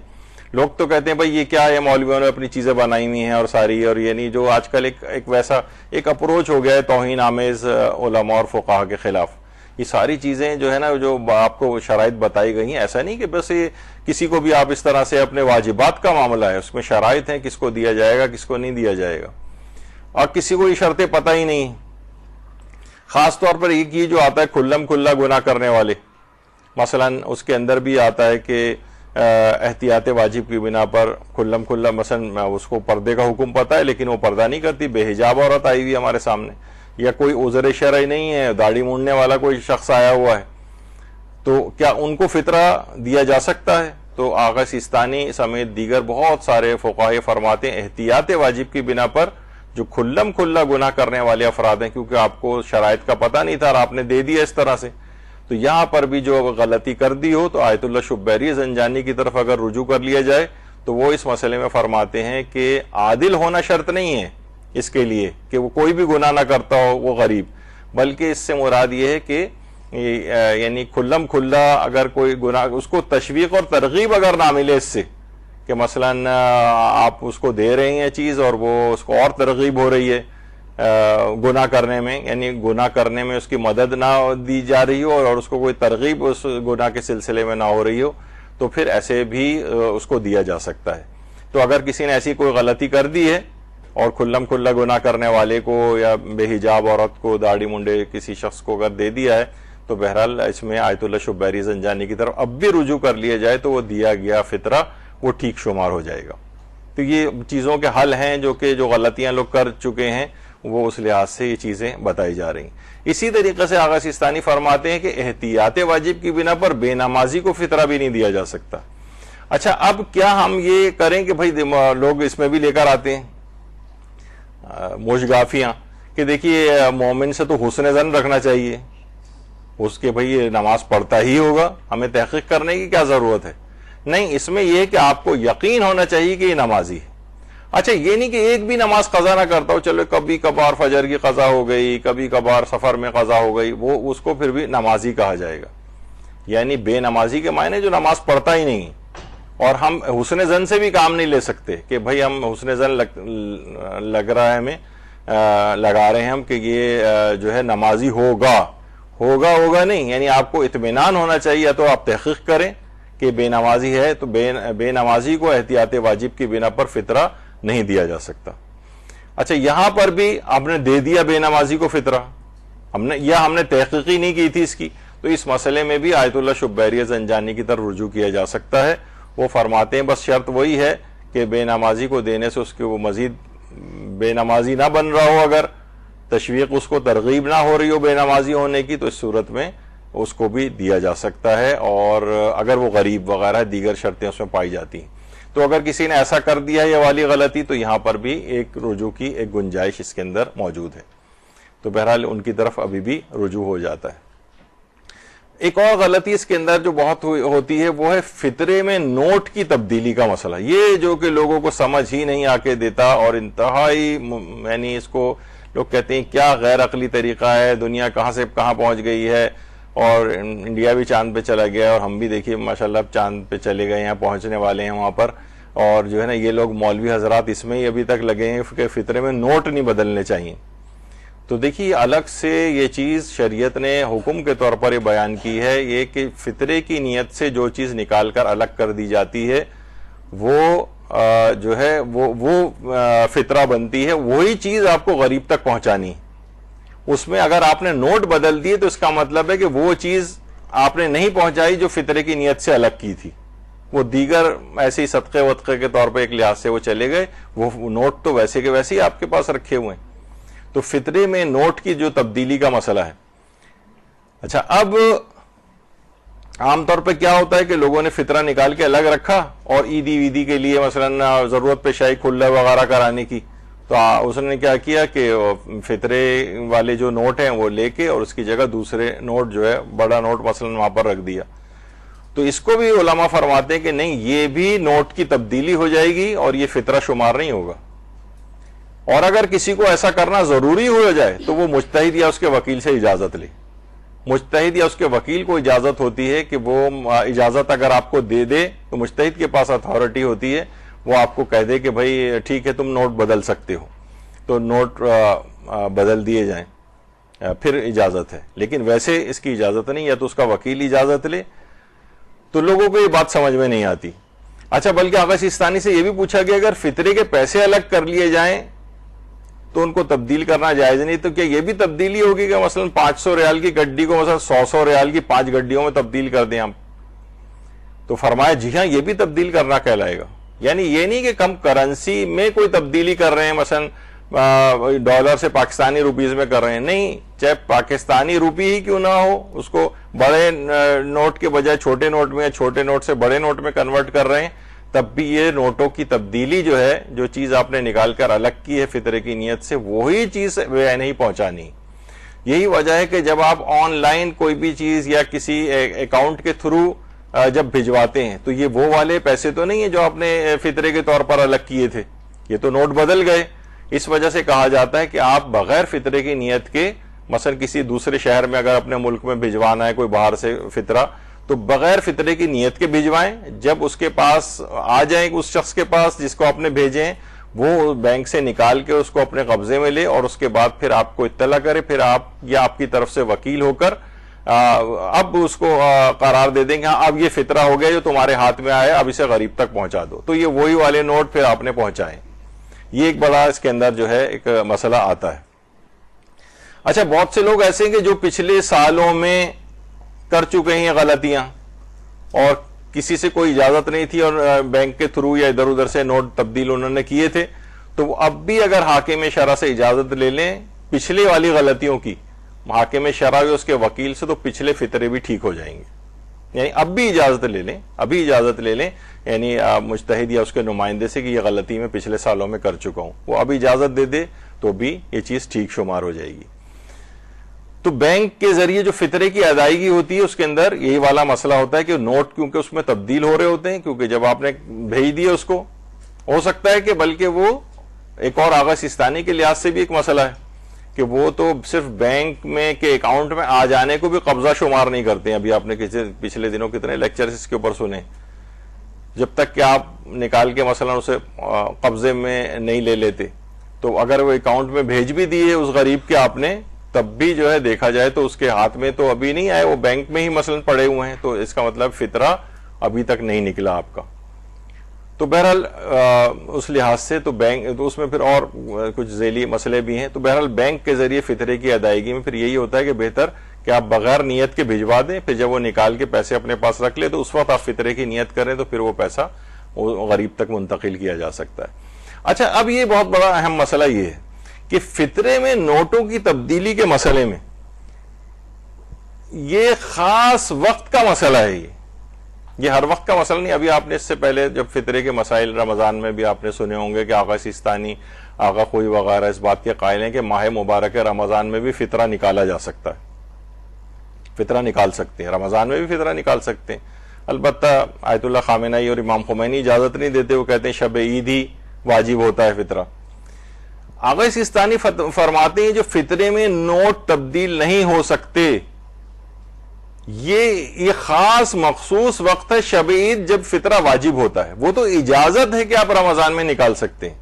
لوگ تو کہتے ہیں بھائی یہ کیا ہے، مولویوں نے اپنی چیزیں بنائی ہوئی ہیں اور ساری، اور یعنی جو آج کل ایک ویسا ایک اپروچ ہو گیا ہے توہین آمیز علماء اور فقہا کے خلاف. یہ ساری چیزیں جو ہے نا، جو آپ کو شرائط بتائی گئی ہیں، ایسا نہیں کہ بس یہ کسی کو بھی آپ اس طرح سے اپنے واجبات کا معاملہ ہے، اس میں شرائط ہیں کس کو دیا جائے گا کس کو نہیں دیا جائے گا، اور کسی کو یہ شرطیں پتہ ہی نہیں. خاص طور پر یہ جو آتا ہے کھلم کھلا گناہ کرنے والے، مثلا اس کے اندر بھی آتا ہے کہ احتیاط واجب کی بنا پر کھلم کھلا، مثلا اس کو پردے کا حکم پتہ ہے لیکن وہ پردہ نہیں کرتی، بے حجاب عورت آئی ہوئی ہمارے سامنے، یا کوئی عذر شرعی نہیں ہے، داڑھی مونڈنے والا کوئی شخص آیا ہوا ہے، تو کیا ان کو فطرہ دیا جا سکتا ہے؟ تو آقا سیستانی سمیت دیگر بہت سارے فقہاء فرماتے ہیں احتیاط واجب کی بنا پر جو کھلم کھلا گناہ کرنے والے افراد ہیں، کیونکہ آپ کو شرائط کا پتہ نہیں تھا اور آپ نے دے دیا اس طرح سے، تو تو یہاں پر بھی جو غلطی کر دی ہو تو آیت اللہ شبیری زنجانی کی طرف اگر رجوع کر لیا جائے تو وہ اس مسئلے میں فرماتے ہیں کہ عادل ہونا شرط نہیں ہے اس کے لیے کہ وہ کوئی بھی گناہ نہ کرتا ہو وہ غریب، بلکہ اس سے مراد یہ ہے کہ یعنی کھلم کھلا اگر کوئی گناہ، اس کو تشویق اور ترغیب اگر نہ ملے اس سے کہ مثلا آپ اس کو دے رہے ہیں چیز اور وہ اس کو اور ترغیب ہو رہی ہے گناہ کرنے میں، یعنی گناہ کرنے میں اس کی مدد نہ دی جا رہی ہو اور اس کو کوئی ترغیب اس گناہ کے سلسلے میں نہ ہو رہی ہو، تو پھر ایسے بھی اس کو دیا جا سکتا ہے۔ تو اگر کسی نے ایسی کوئی غلطی کر دی ہے اور کھلم کھلا گناہ کرنے والے کو یا بے حجاب عورت کو، داڑھی منڈے کسی شخص کو اگر دے دیا ہے تو بہرحال اس میں آیت اللہ شبیری زنجانی کی طرف اب بھی رجوع کر لیا جائے تو وہ دیا گیا فطرہ وہ ٹھیک شمار ہو جائے گا۔ تو یہ چیزوں کے حل ہیں جو غلطیاں لوگ کر چکے ہیں، وہ اس لحاظ سے یہ چیزیں بتائی جا رہی ہیں۔ اسی طریقے سے آغا سیستانی فرماتے ہیں کہ احتیاط واجب کی بنا پر بے نمازی کو فطرہ بھی نہیں دیا جا سکتا۔ اچھا، اب کیا ہم یہ کریں کہ بھائی لوگ اس میں بھی لے کر آتے ہیں موشگافیاں کہ دیکھیے مومن سے تو حسن ظن رکھنا چاہیے، اس کے بھائی یہ نماز پڑھتا ہی ہوگا، ہمیں تحقیق کرنے کی کیا ضرورت ہے؟ نہیں، اس میں یہ ہے کہ آپ کو یقین ہونا چاہیے کہ یہ نمازی ہے۔ اچھا، یہ نہیں کہ ایک بھی نماز قضا نہ کرتا ہو، چلو کبھی کبھار فجر کی قضا ہو گئی، کبھی کبھار سفر میں قضا ہو گئی، وہ اس کو پھر بھی نمازی کہا جائے گا۔ یعنی بے نمازی کے معنی جو نماز پڑھتا ہی نہیں، اور ہم حسن ظن سے بھی کام نہیں لے سکتے کہ بھئی ہم حسن ظن لگ رہا ہے ہمیں، لگا رہے ہیں ہم کہ یہ جو ہے نمازی ہوگا نہیں، یعنی آپ کو اطمینان ہونا چاہیے، یا تو آپ تحقیق کریں کہ بے نمازی ہے تو بے نمازی کو احتیاط واجب کی بنا پر فطرہ نہیں دیا جا سکتا۔ اچھا، یہاں پر بھی ہم نے دے دیا بے نمازی کو فطرہ، ہم نے تحقیق ہی نہیں کی تھی اس کی، تو اس مسئلے میں بھی آیت اللہ شبیری زنجانی کی طرف رجوع کیا جا سکتا ہے۔ وہ فرماتے ہیں بس شرط وہی ہے کہ بے نمازی کو دینے سے اس کے وہ مزید بے نمازی نہ بن رہا ہو، اگر تشویق اس کو ترغیب نہ ہو رہی ہو بے نمازی ہونے کی، تو اس صورت میں اس کو بھی دیا جا سکتا ہے، اور اگر وہ غریب وغیرہ دیگر شرطیں اس میں پائی جاتی ہیں۔ تو اگر کسی نے ایسا کر دیا یہ والی غلطی تو یہاں پر بھی ایک رجوع کی ایک گنجائش اس کے اندر موجود ہے، تو بہرحال ان کی طرف ابھی بھی رجوع ہو جاتا ہے۔ ایک اور غلطی اس کے اندر جو بہت ہوتی ہے وہ ہے فطرے میں نوٹ کی تبدیلی کا مسئلہ، یہ جو کہ لوگوں کو سمجھ ہی نہیں آ کے دیتا، اور انتہائی یعنی اس کو لوگ کہتے ہیں کیا غیر عقلی طریقہ ہے، دنیا کہاں سے کہاں پہنچ گئی ہے، اور انڈیا بھی چاند پہ چلا گیا ہے، اور ہم بھی دیکھیے ماشاءاللہ اب چاند پہ چلے گئے ہیں، پہنچنے والے ہیں وہاں پر، اور جو ہے نا یہ لوگ مولوی حضرات اس میں ہی ابھی تک لگے ہیں کہ فطرے میں نوٹ نہیں بدلنے چاہیے۔ تو دیکھیے الگ سے یہ چیز شریعت نے حکم کے طور پر یہ بیان کی ہے، یہ کہ فطرے کی نیت سے جو چیز نکال کر الگ کر دی جاتی ہے وہ جو ہے وہ فطرہ بنتی ہے، وہی چیز آپ کو غریب تک پہنچانی۔ اس میں اگر آپ نے نوٹ بدل دیے تو اس کا مطلب ہے کہ وہ چیز آپ نے نہیں پہنچائی جو فطرے کی نیت سے الگ کی تھی، وہ دیگر ایسے ہی صدقے وطقے کے طور پہ ایک لحاظ سے وہ چلے گئے، وہ نوٹ تو ویسے کے ویسے ہی آپ کے پاس رکھے ہوئے ہیں۔ تو فطرے میں نوٹ کی جو تبدیلی کا مسئلہ ہے۔ اچھا، اب عام طور پہ کیا ہوتا ہے کہ لوگوں نے فطرہ نکال کے الگ رکھا، اور عیدی ویدی کے لیے مثلا ضرورت پیش آئی کھلا وغیرہ کرانے کی، تو اس نے کیا کیا کہ فطرے والے جو نوٹ ہیں وہ لے کے اور اس کی جگہ دوسرے نوٹ جو ہے بڑا نوٹ مثلا وہاں پر رکھ دیا۔ تو اس کو بھی علماء فرماتے ہیں کہ نہیں، یہ بھی نوٹ کی تبدیلی ہو جائے گی اور یہ فطرہ شمار نہیں ہوگا، اور اگر کسی کو ایسا کرنا ضروری ہو جائے تو وہ مجتہد یا اس کے وکیل سے اجازت لے۔ مجتہد یا اس کے وکیل کو اجازت ہوتی ہے کہ وہ اجازت اگر آپ کو دے دے تو مجتہد کے پاس اتھارٹی ہوتی ہے، وہ آپ کو کہہ دے کہ بھائی ٹھیک ہے تم نوٹ بدل سکتے ہو، تو نوٹ بدل دیے جائیں، پھر اجازت ہے۔ لیکن ویسے اس کی اجازت نہیں، یا تو اس کا وکیل اجازت لے، تو لوگوں کو یہ بات سمجھ میں نہیں آتی۔ اچھا، بلکہ آغا سیستانی سے یہ بھی پوچھا گیا اگر فطرے کے پیسے الگ کر لیے جائیں تو ان کو تبدیل کرنا جائز نہیں، تو کیا یہ بھی تبدیلی ہوگی کہ مثلا 500 ریال کی گڈی کو مثلا 100 ریال کی 5 گڈیوں میں تبدیل کر دیں ہم؟ تو فرمایا جی ہاں، یہ بھی تبدیل کرنا کہلائے گا۔ یعنی یہ نہیں کہ کم کرنسی میں کوئی تبدیلی کر رہے ہیں، مثلا ڈالر سے پاکستانی روپیز میں کر رہے ہیں، نہیں، چاہے پاکستانی روپی ہی کیوں نہ ہو، اس کو بڑے نوٹ کے بجائے چھوٹے نوٹ میں، چھوٹے نوٹ سے بڑے نوٹ میں کنورٹ کر رہے ہیں، تب بھی یہ نوٹوں کی تبدیلی جو ہے، جو چیز آپ نے نکال کر الگ کی ہے فطرے کی نیت سے، وہی چیز وہ نہیں پہنچانی۔ یہی وجہ ہے کہ جب آپ آن لائن کوئی بھی چیز یا کسی اکاؤنٹ کے تھرو جب بھجواتے ہیں تو یہ وہ والے پیسے تو نہیں ہیں جو آپ نے فطرے کے طور پر الگ کیے تھے، یہ تو نوٹ بدل گئے. اس وجہ سے کہا جاتا ہے کہ آپ بغیر فطرے کی نیت کے مثلا کسی دوسرے شہر میں اگر اپنے ملک میں بھجوانا ہے کوئی باہر سے فطرہ تو بغیر فطرے کی نیت کے بھجوائیں. جب اس کے پاس آ جائیں اس شخص کے پاس جس کو آپ نے بھیجے ہیں وہ بینک سے نکال کے اس کو اپنے قبضے میں لے اور اس کے بعد پھر آپ کو اطلاع کرے، پھر آپ یا آپ کی طرف سے وکیل ہو کر اب اس کو قرار دے دیں کہ ہاں اب یہ فطرہ ہو گیا جو تمہارے ہاتھ میں آیا، اب اسے غریب تک پہنچا دو. تو یہ وہی والے نوٹ پھر آپ نے پہنچائے. یہ ایک بڑا اس کے اندر جو ہے ایک مسئلہ آتا ہے. اچھا، بہت سے لوگ ایسے ہیں کہ جو پچھلے سالوں میں کر چکے ہیں غلطیاں اور کسی سے کوئی اجازت نہیں تھی اور بینک کے تھرو یا ادھر ادھر سے نوٹ تبدیل انہوں نے کیے تھے، تو وہ اب بھی اگر حاکم شرع سے اجازت لے لیں پچھلی والی غلطیوں کی، حاکم شرع یا اس کے وکیل سے، تو پچھلے فطرے بھی ٹھیک ہو جائیں گے. یعنی اب بھی اجازت لے لیں یعنی مجتہد یا اس کے نمائندے سے کہ یہ غلطی میں پچھلے سالوں میں کر چکا ہوں، وہ اب اجازت دے دے تو بھی یہ چیز ٹھیک شمار ہو جائے گی. تو بینک کے ذریعے جو فطرے کی ادائیگی ہوتی ہے اس کے اندر یہی والا مسئلہ ہوتا ہے کہ نوٹ کیونکہ اس میں تبدیل ہو رہے ہوتے ہیں، کیونکہ جب آپ نے بھیج دیے اس کو، ہو سکتا ہے کہ بلکہ وہ ایک اور آغا سیستانی کے لحاظ سے بھی ایک مسئلہ ہے کہ وہ تو صرف بینک میں کے اکاؤنٹ میں آ جانے کو بھی قبضہ شمار نہیں کرتے ہیں. ابھی آپ نے پچھلے دنوں کتنے لیکچرز اس کے اوپر سنے. جب تک کہ آپ نکال کے مثلا اسے قبضے میں نہیں لے لیتے تو اگر وہ اکاؤنٹ میں بھیج بھی دیے اس غریب کے آپ نے، تب بھی جو ہے دیکھا جائے تو اس کے ہاتھ میں تو ابھی نہیں آئے، وہ بینک میں ہی مثلا پڑے ہوئے ہیں. تو اس کا مطلب فطرہ ابھی تک نہیں نکلا آپ کا. تو بہرحال اس لحاظ سے تو بینک تو اس میں پھر اور کچھ ذیلی مسئلے بھی ہیں. تو بہرحال بینک کے ذریعے فطرے کی ادائیگی میں پھر یہی ہوتا ہے کہ بہتر کہ آپ بغیر نیت کے بھجوا دیں، پھر جب وہ نکال کے پیسے اپنے پاس رکھ لے تو اس وقت آپ فطرے کی نیت کریں تو پھر وہ پیسہ غریب تک منتقل کیا جا سکتا ہے. اچھا، اب یہ بہت بڑا اہم مسئلہ یہ ہے کہ فطرے میں نوٹوں کی تبدیلی کے مسئلے میں یہ خاص وقت کا مسئلہ ہے. یہ ہر وقت کا مسئلہ نہیں. ابھی آپ نے اس سے پہلے جب فطرے کے مسائل رمضان میں بھی آپ نے سنے ہوں گے کہ آغا سیستانی، آغا خوئی وغیرہ اس بات کے قائل ہیں کہ ماہ مبارک رمضان میں بھی فطرہ نکالا جا سکتا ہے. فطرہ نکال سکتے ہیں، رمضان میں بھی فطرہ نکال سکتے ہیں. البتہ آیت اللہ خامنہئی اور امام خمینی اجازت نہیں دیتے، وہ کہتے ہیں شب عید ہی واجب ہوتا ہے فطرہ. آغا سیستانی فرماتے ہیں جو فطرے میں نوٹ تبدیل نہیں ہو سکتے، یہ خاص مخصوص وقت ہے شب عید جب فطرہ واجب ہوتا ہے. وہ تو اجازت ہے کہ آپ رمضان میں نکال سکتے ہیں.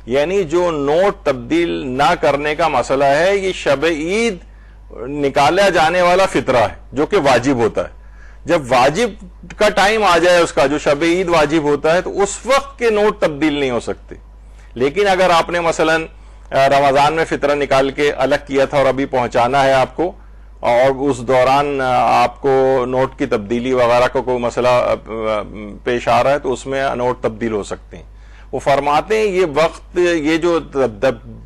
یعنی جو نوٹ تبدیل نہ کرنے کا مسئلہ ہے یہ شب عید نکالا جانے والا فطرہ ہے جو کہ واجب ہوتا ہے. جب واجب کا ٹائم آ جائے اس کا، جو شب عید واجب ہوتا ہے، تو اس وقت کے نوٹ تبدیل نہیں ہو سکتے. لیکن اگر آپ نے مثلا رمضان میں فطرہ نکال کے الگ کیا تھا اور ابھی پہنچانا ہے آپ کو، اور اس دوران آپ کو نوٹ کی تبدیلی وغیرہ کا کوئی مسئلہ پیش آ رہا ہے تو اس میں نوٹ تبدیل ہو سکتے ہیں. وہ فرماتے ہیں یہ وقت، یہ جو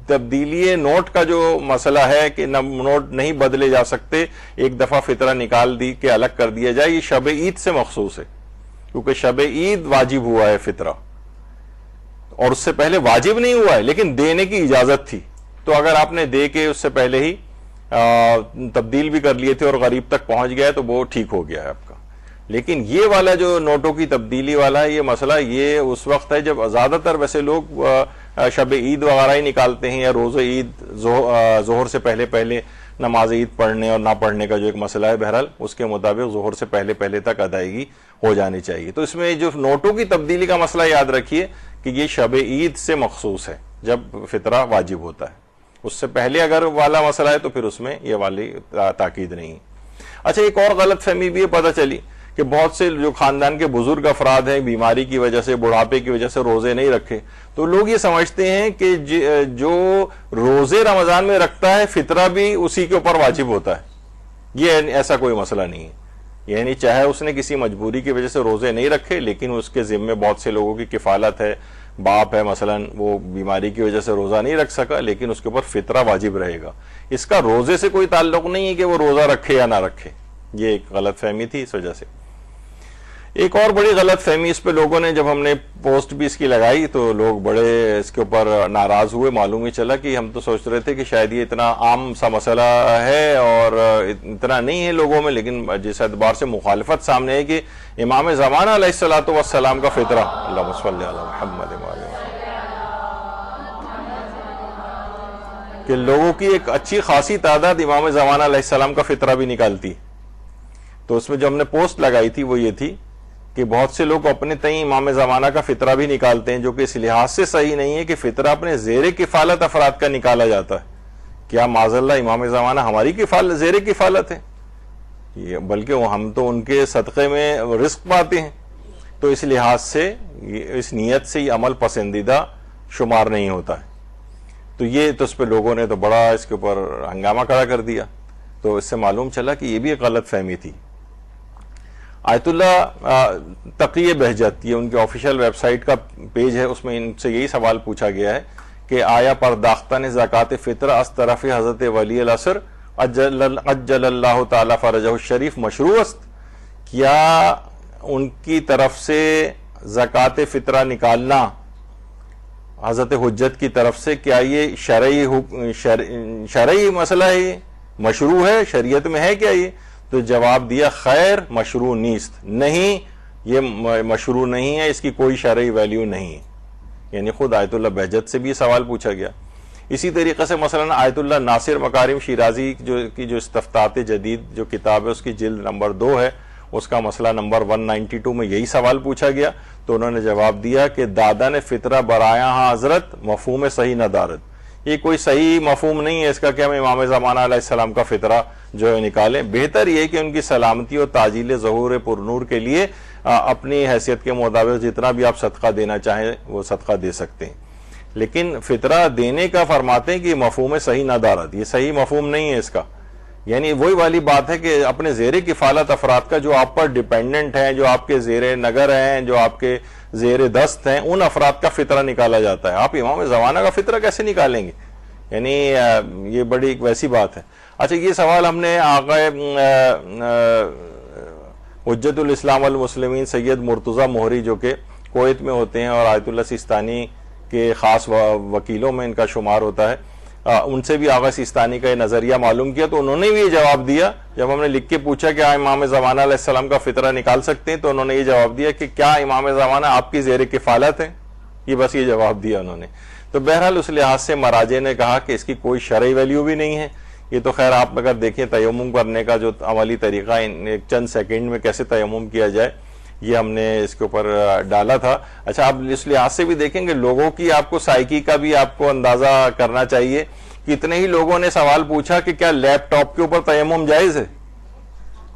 تبدیلی نوٹ کا جو مسئلہ ہے کہ نوٹ نہیں بدلے جا سکتے، ایک دفعہ فطرہ نکال دی کہ الگ کر دیا جائے، یہ شب عید سے مخصوص ہے. کیونکہ شب عید واجب ہوا ہے فطرہ، اور اس سے پہلے واجب نہیں ہوا ہے لیکن دینے کی اجازت تھی. تو اگر آپ نے دے کے اس سے پہلے ہی تبدیل بھی کر لیے تھے اور غریب تک پہنچ گیا ہے تو وہ ٹھیک ہو گیا ہے آپ کا. لیکن یہ والا جو نوٹوں کی تبدیلی والا ہے یہ مسئلہ، یہ اس وقت ہے جب زیادہ تر ویسے لوگ شب عید وغیرہ ہی نکالتے ہیں، یا روز عید ظہر سے پہلے نماز عید پڑھنے اور نہ پڑھنے کا جو ایک مسئلہ ہے، بہرحال اس کے مطابق ظہر سے پہلے تک ادائیگی ہو جانی چاہیے. تو اس میں جو نوٹوں کی تبدیلی کا مسئلہ یاد رکھیے کہ یہ شب عید سے مخصوص ہے جب فطرہ واجب ہوتا ہے. اس سے پہلے اگر والا مسئلہ ہے تو پھر اس میں یہ والی تاکید نہیں. اچھا، ایک اور غلط فہمی بھی پتہ چلی کہ بہت سے جو خاندان کے بزرگ افراد ہیں بیماری کی وجہ سے، بڑھاپے کی وجہ سے روزے نہیں رکھے، تو لوگ یہ سمجھتے ہیں کہ جو روزے رمضان میں رکھتا ہے فطرہ بھی اسی کے اوپر واجب ہوتا ہے. یہ ایسا کوئی مسئلہ نہیں ہے. یعنی چاہے اس نے کسی مجبوری کی وجہ سے روزے نہیں رکھے لیکن اس کے ذمے بہت سے لوگوں کی کفالت ہے، باپ ہے مثلا، وہ بیماری کی وجہ سے روزہ نہیں رکھ سکا لیکن اس کے اوپر فطرہ واجب رہے گا. اس کا روزے سے کوئی تعلق نہیں ہے کہ وہ روزہ رکھے یا نہ رکھے. یہ ایک غلط فہمی تھی اس وجہ سے. ایک اور بڑی غلط فہمی اس پہ لوگوں نے، جب ہم نے پوسٹ بھی اس کی لگائی تو لوگ بڑے اس کے اوپر ناراض ہوئے. معلوم ہی چلا کہ ہم تو سوچ رہے تھے کہ شاید یہ اتنا عام سا مسئلہ ہے اور اتنا نہیں ہے لوگوں میں، لیکن جس اعتبار سے مخالفت سامنے ہے کہ امام زمانہ علیہ الصلوۃ والسلام کا فطرہ، اللہم صلی علی محمد وعلی کہ لوگوں کی ایک اچھی خاصی تعداد امام زمانہ علیہ السلام کا فطرہ بھی نکالتی. تو اس میں جو ہم نے پوسٹ لگائی تھی وہ یہ تھی کہ بہت سے لوگ اپنے تئیں امام زمانہ کا فطرہ بھی نکالتے ہیں، جو کہ اس لحاظ سے صحیح نہیں ہے کہ فطرہ اپنے زیر کفالت افراد کا نکالا جاتا ہے. کیا معاذ اللہ امام زمانہ ہماری زیر کفالت ہے؟ بلکہ ہم تو ان کے صدقے میں رزق پاتے ہیں. تو اس لحاظ سے اس نیت سے یہ عمل پسندیدہ شمار نہیں ہوتا ہے. تو یہ تو اس پہ لوگوں نے تو بڑا اس کے اوپر ہنگامہ کھڑا کر دیا. تو اس سے معلوم چلا کہ یہ بھی ایک غلط فہمی تھی. آیت اللہ تقی بہجت، یہ ان کے آفیشیل ویب سائٹ کا پیج ہے، اس میں ان سے یہی سوال پوچھا گیا ہے کہ آیا پرداختہ زکوٰۃ فطر از طرف حضرت ولی العصر عجل اللہ تعالی فرجہ الشریف مشروع است؟ کیا ان کی طرف سے زکوٰۃ فطرہ نکالنا حضرت حجت کی طرف سے، کیا یہ شرعی مسئلہ ہے، یہ مشروع ہے، شریعت میں ہے کیا یہ؟ تو جواب دیا خیر مشروع نیست، نہیں یہ مشروع نہیں ہے، اس کی کوئی شرعی ویلیو نہیں ہے. یعنی خود آیت اللہ بہجت سے بھی یہ سوال پوچھا گیا. اسی طریقے سے مثلا آیت اللہ ناصر مکارم شیرازی جو استفتاء جدید جو کتاب ہے اس کی جلد نمبر 2 ہے، اس کا مسئلہ نمبر 192 میں یہی سوال پوچھا گیا. تو انہوں نے جواب دیا کہ دادا نے فطرہ برایا ہاں حضرت مفہوم صحیح نہ دارد. یہ کوئی صحیح مفہوم نہیں ہے اس کا کہ ہم امام زمانہ علیہ السلام کا فطرہ جو ہے نکالیں. بہتر یہ کہ ان کی سلامتی اور تعجیل ظہور پرنور کے لیے اپنی حیثیت کے مطابق جتنا بھی آپ صدقہ دینا چاہیں وہ صدقہ دے سکتے ہیں. لیکن فطرہ دینے کا فرماتے ہیں کہ مفہوم صحیح نہ دارد، یہ صحیح مفہوم نہیں ہے اس کا. یعنی وہی والی بات ہے کہ اپنے زیر کفالت افراد کا، جو آپ پر ڈیپینڈنٹ ہیں، جو آپ کے زیر نگر ہیں، جو آپ کے زیر دست ہیں، ان افراد کا فطرہ نکالا جاتا ہے. آپ امام زمانہ کا فطرہ کیسے نکالیں گے؟ یعنی یہ بڑی ایک ویسی بات ہے. اچھا، یہ سوال ہم نے آقا حجت الاسلام والمسلمین سید مرتضی مہری جو کہ کویت میں ہوتے ہیں اور آیت اللہ سیستانی کے خاص وکیلوں میں ان کا شمار ہوتا ہے، ان سے بھی آغا سیستانی کا یہ نظریہ معلوم کیا. تو انہوں نے بھی یہ جواب دیا جب ہم نے لکھ کے پوچھا کہ امام زمانہ علیہ السلام کا فطرہ نکال سکتے ہیں، تو انہوں نے یہ جواب دیا کہ کیا امام زمانہ آپ کی زیر کفالت ہے؟ یہ بس یہ جواب دیا انہوں نے. تو بہرحال اس لحاظ سے مراجع نے کہا کہ اس کی کوئی شرعی ویلیو بھی نہیں ہے. یہ تو خیر آپ اگر دیکھیں تیمم کرنے کا جو عملی طریقہ ایک چند سیکنڈ میں کیسے تیمم کیا جائے، یہ ہم نے اس کے اوپر ڈالا تھا. اچھا، آپ اس لحاظ سے بھی دیکھیں گے لوگوں کی آپ کو سائیکی کا بھی آپ کو اندازہ کرنا چاہیے. کتنے ہی لوگوں نے سوال پوچھا کہ کیا لیپ ٹاپ کے اوپر تیمم جائز ہے؟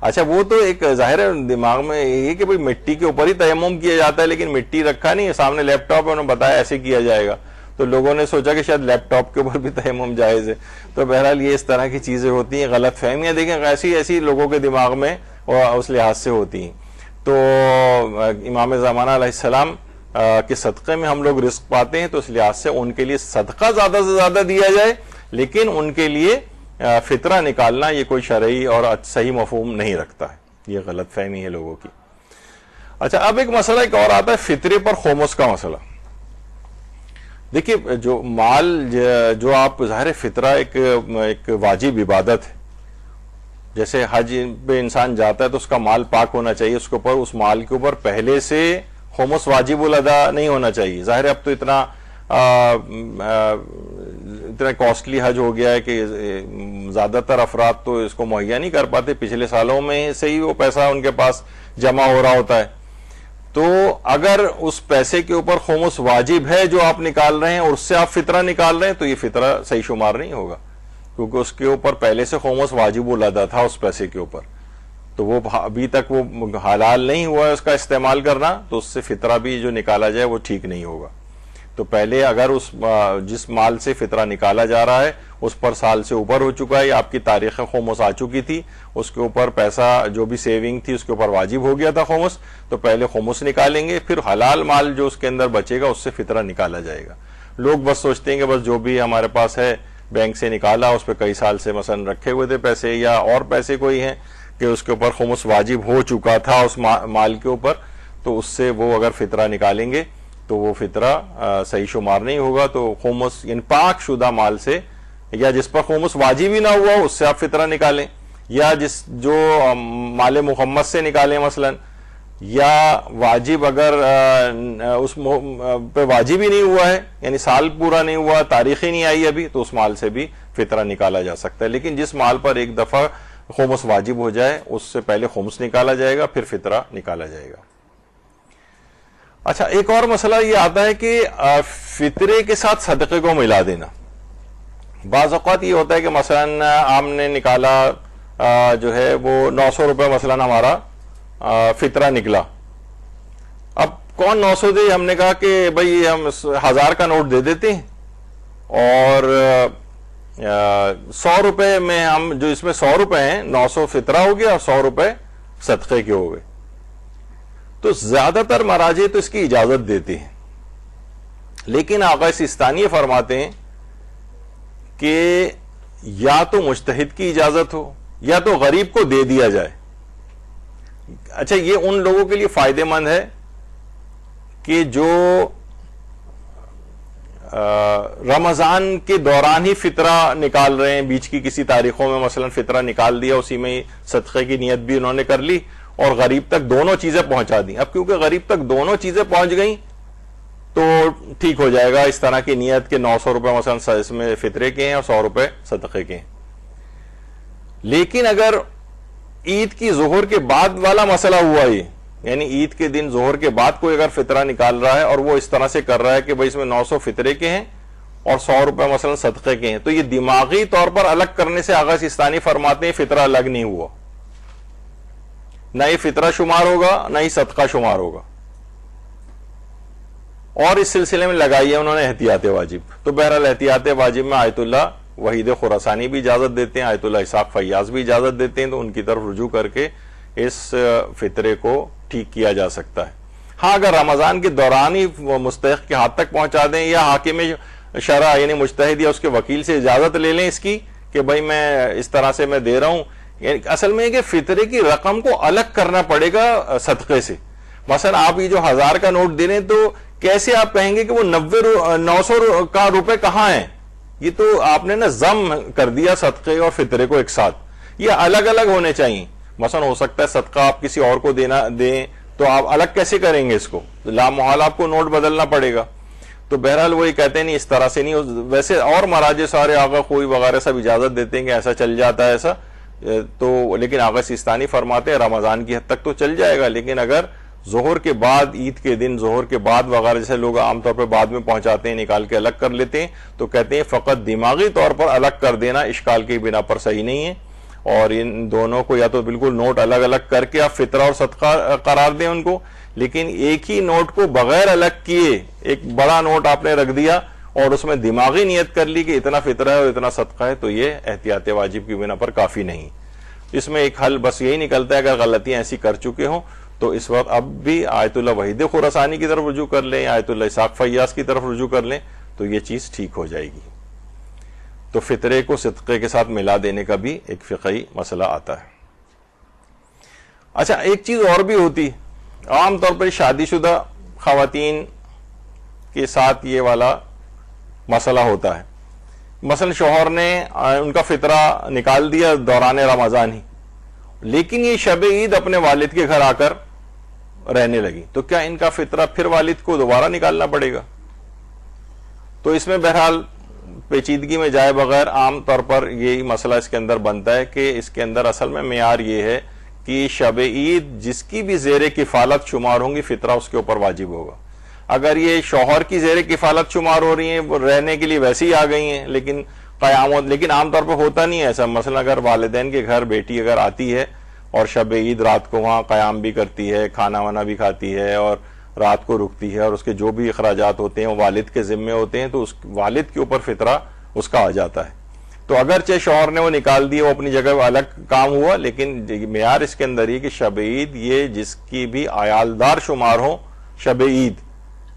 اچھا، وہ تو ایک ظاہر ہے دماغ میں یہ کہ بھئی مٹی کے اوپر ہی تیمم کیا جاتا ہے، لیکن مٹی رکھا نہیں ہے، سامنے لیپ ٹاپ ہے، انہوں نے بتایا ایسے کیا جائے گا. تو لوگوں نے سوچا کہ شاید لیپ ٹاپ کے اوپر بھی تیمم جائز ہے. تو بہرحال یہ اس طرح کی چیزیں ہوتی ہیں، غلط فہمیاں دیکھیں ایسی لوگوں کے دماغ میں اور اس لحاظ سے ہوتی ہیں. تو امام زمانہ علیہ السلام کے صدقے میں ہم لوگ رزق پاتے ہیں، تو اس لحاظ سے ان کے لیے صدقہ زیادہ سے زیادہ دیا جائے، لیکن ان کے لیے فطرہ نکالنا یہ کوئی شرعی اور صحیح مفہوم نہیں رکھتا ہے. یہ غلط فہمی ہے لوگوں کی. اچھا، اب ایک مسئلہ ایک اور آتا ہے فطرے پر خمس کا مسئلہ. دیکھیے، جو مال جو آپ ظاہر فطرہ ایک واجب عبادت ہے. جیسے حج پہ انسان جاتا ہے تو اس کا مال پاک ہونا چاہیے، اس کے اوپر اس مال کے اوپر پہلے سے خمس واجب الادا نہیں ہونا چاہیے. ظاہر اب تو اتنا کاسٹلی حج ہو گیا ہے کہ زیادہ تر افراد تو اس کو مہیا نہیں کر پاتے. پچھلے سالوں میں سے ہی وہ پیسہ ان کے پاس جمع ہو رہا ہوتا ہے. تو اگر اس پیسے کے اوپر خمس واجب ہے جو آپ نکال رہے ہیں اور اس سے آپ فطرہ نکال رہے ہیں تو یہ فطرہ صحیح شمار نہیں ہوگا، کیونکہ اس کے اوپر پہلے سے خمس واجب الادا تھا اس پیسے کے اوپر. تو وہ ابھی تک وہ حلال نہیں ہوا ہے اس کا استعمال کرنا، تو اس سے فطرہ بھی جو نکالا جائے وہ ٹھیک نہیں ہوگا. تو پہلے اگر جس مال سے فطرہ نکالا جا رہا ہے اس پر سال سے اوپر ہو چکا ہے یا آپ کی تاریخ خمس آ چکی تھی، اس کے اوپر پیسہ جو بھی سیونگ تھی اس کے اوپر واجب ہو گیا تھا خمس، تو پہلے خمس نکالیں گے، پھر حلال مال جو اس کے اندر بچے گا اس سے فطرہ نکالا جائے گا. لوگ بس سوچتے ہیں کہ بس جو بھی ہمارے پاس ہے بینک سے نکالا، اس پہ کئی سال سے مثلا رکھے ہوئے تھے پیسے یا اور پیسے کوئی ہیں کہ اس کے اوپر خمس واجب ہو چکا تھا اس مال کے اوپر، تو اس سے وہ اگر فطرہ نکالیں گے تو وہ فطرہ صحیح شمار نہیں ہوگا. تو خمس یعنی پاک شدہ مال سے، یا جس پر خمس واجب ہی نہ ہوا اس سے آپ فطرہ نکالیں، یا جو مال محمد سے نکالیں مثلا، یا واجب اگر اس پہ واجب ہی نہیں ہوا ہے، یعنی سال پورا نہیں ہوا، تاریخ ہی نہیں آئی ابھی، تو اس مال سے بھی فطرہ نکالا جا سکتا ہے. لیکن جس مال پر ایک دفعہ خمس واجب ہو جائے اس سے پہلے خمس نکالا جائے گا، پھر فطرہ نکالا جائے گا. اچھا، ایک اور مسئلہ یہ آتا ہے کہ فطرے کے ساتھ صدقے کو ملا دینا. بعض اوقات یہ ہوتا ہے کہ مثلا ہم نے نکالا جو ہے وہ 900 روپے مثلا ہمارا فطرہ نکلا. اب کون 900 دے؟ ہم نے کہا کہ بھئی ہم 1000 کا نوٹ دے دیتے ہیں، اور 100 روپے میں ہم جو اس میں 100 روپے ہیں، 900 فطرہ ہو گیا اور 100 روپے صدقے کے ہو گئے. تو زیادہ تر مراجع تو اس کی اجازت دیتے ہیں، لیکن آقا سیستانی فرماتے ہیں کہ یا تو مجتہد کی اجازت ہو یا تو غریب کو دے دیا جائے. اچھا، یہ ان لوگوں کے لیے فائدہ مند ہے کہ جو رمضان کے دوران ہی فطرہ نکال رہے ہیں، بیچ کی کسی تاریخوں میں مثلا فطرہ نکال دیا، اسی میں صدقے کی نیت بھی انہوں نے کر لی اور غریب تک دونوں چیزیں پہنچا دی. اب کیونکہ غریب تک دونوں چیزیں پہنچ گئیں تو ٹھیک ہو جائے گا اس طرح کی نیت کہ 900 روپے مثلا اس میں فطرے کے ہیں اور 100 روپے صدقے کے ہیں. لیکن اگر عید کی ظہر کے بعد والا مسئلہ ہوا، یہ یعنی عید کے دن ظہر کے بعد کوئی اگر فطرہ نکال رہا ہے اور وہ اس طرح سے کر رہا ہے کہ بھئی اس میں 900 فطرے کے ہیں اور 100 روپے مثلا صدقے کے ہیں، تو یہ دماغی طور پر الگ کرنے سے آغا سیستانی فرماتے ہیں فطرہ الگ نہیں ہوا، نہ یہ فطرہ شمار ہوگا نہ ہی صدقہ شمار ہوگا. اور اس سلسلے میں لگائی ہے انہوں نے احتیاط واجب. تو بہرحال احتیاط واجب میں آیت اللہ وحید خراسانی بھی اجازت دیتے ہیں، آیت اللہ اسحاق فیاض بھی اجازت دیتے ہیں، تو ان کی طرف رجوع کر کے اس فطرے کو ٹھیک کیا جا سکتا ہے. ہاں، اگر رمضان کے دوران ہی مستحق کے ہاتھ تک پہنچا دیں، یا حاکم شرع یعنی مجتہد یا اس کے وکیل سے اجازت لے لیں اس کی کہ بھائی میں اس طرح سے میں دے رہا ہوں. یعنی اصل میں کہ فطرے کی رقم کو الگ کرنا پڑے گا صدقے سے. مثلا آپ یہ جو 1000 کا نوٹ دے رہے ہیں تو کیسے آپ کہیں گے کہ وہ 900 کا روپے کہاں ہیں؟ یہ تو آپ نے نا ضم کر دیا صدقے اور فطرے کو ایک ساتھ. یہ الگ الگ ہونے چاہیے. مثلا ہو سکتا ہے صدقہ آپ کسی اور کو دیں تو آپ الگ کیسے کریں گے اس کو؟ لامحال آپ کو نوٹ بدلنا پڑے گا. تو بہرحال وہی کہتے ہیں نہیں، اس طرح سے نہیں. ویسے اور مراجع سارے آغا خوئی وغیرہ سب اجازت دیتے ہیں کہ ایسا چل جاتا ہے ایسا، تو لیکن آغا سیستانی فرماتے ہیں رمضان کی حد تک تو چل جائے گا، لیکن اگر ظہر کے بعد، عید کے دن ظہر کے بعد وغیرہ جیسے لوگ عام طور پہ بعد میں پہنچاتے ہیں، نکال کے الگ کر لیتے ہیں، تو کہتے ہیں فقط دماغی طور پر الگ کر دینا اشکال کی بنا پر صحیح نہیں ہے. اور ان دونوں کو یا تو بالکل نوٹ الگ الگ کر کے آپ فطرہ اور صدقہ قرار دیں ان کو، لیکن ایک ہی نوٹ کو بغیر الگ کیے ایک بڑا نوٹ آپ نے رکھ دیا اور اس میں دماغی نیت کر لی کہ اتنا فطرہ ہے اور اتنا صدقہ ہے، تو یہ احتیاط واجب کی بنا پر کافی نہیں. اس میں ایک حل بس یہی نکلتا ہے، اگر غلطیاں ایسی کر چکے ہوں تو اس وقت اب بھی آیت اللہ وحید خراسانی کی طرف رجوع کر لیں، آیت اللہ اسحاق فیاض کی طرف رجوع کر لیں، تو یہ چیز ٹھیک ہو جائے گی. تو فطرے کو صدقے کے ساتھ ملا دینے کا بھی ایک فقہی مسئلہ آتا ہے. اچھا، ایک چیز اور بھی ہوتی، عام طور پر شادی شدہ خواتین کے ساتھ یہ والا مسئلہ ہوتا ہے. مثلا شوہر نے ان کا فطرہ نکال دیا دوران رمضان ہی، لیکن یہ شب عید اپنے والد کے گھر آ کر رہنے لگی، تو کیا ان کا فطرہ پھر والد کو دوبارہ نکالنا پڑے گا؟ تو اس میں بہرحال پیچیدگی میں جائے بغیر عام طور پر یہی مسئلہ اس کے اندر بنتا ہے کہ اس کے اندر اصل میں معیار یہ ہے کہ شب عید جس کی بھی زیر کفالت شمار ہوں گی فطرہ اس کے اوپر واجب ہوگا. اگر یہ شوہر کی زیر کفالت شمار ہو رہی ہیں، وہ رہنے کے لیے ویسے ہی آ گئی ہیں، لیکن لیکن عام طور پر ہوتا نہیں ہے ایسا. مثلا اگر والدین کے گھر بیٹی اگر آتی ہے اور شب عید رات کو وہاں قیام بھی کرتی ہے، کھانا وانا بھی کھاتی ہے اور رات کو رکتی ہے، اور اس کے جو بھی اخراجات ہوتے ہیں وہ والد کے ذمے ہوتے ہیں، تو اس والد کے اوپر فطرہ اس کا آ جاتا ہے. تو اگرچہ شوہر نے وہ نکال دی، وہ اپنی جگہ الگ کام ہوا، لیکن معیار اس کے اندر ہی کہ شب عید یہ جس کی بھی عیالدار شمار ہو شب عید،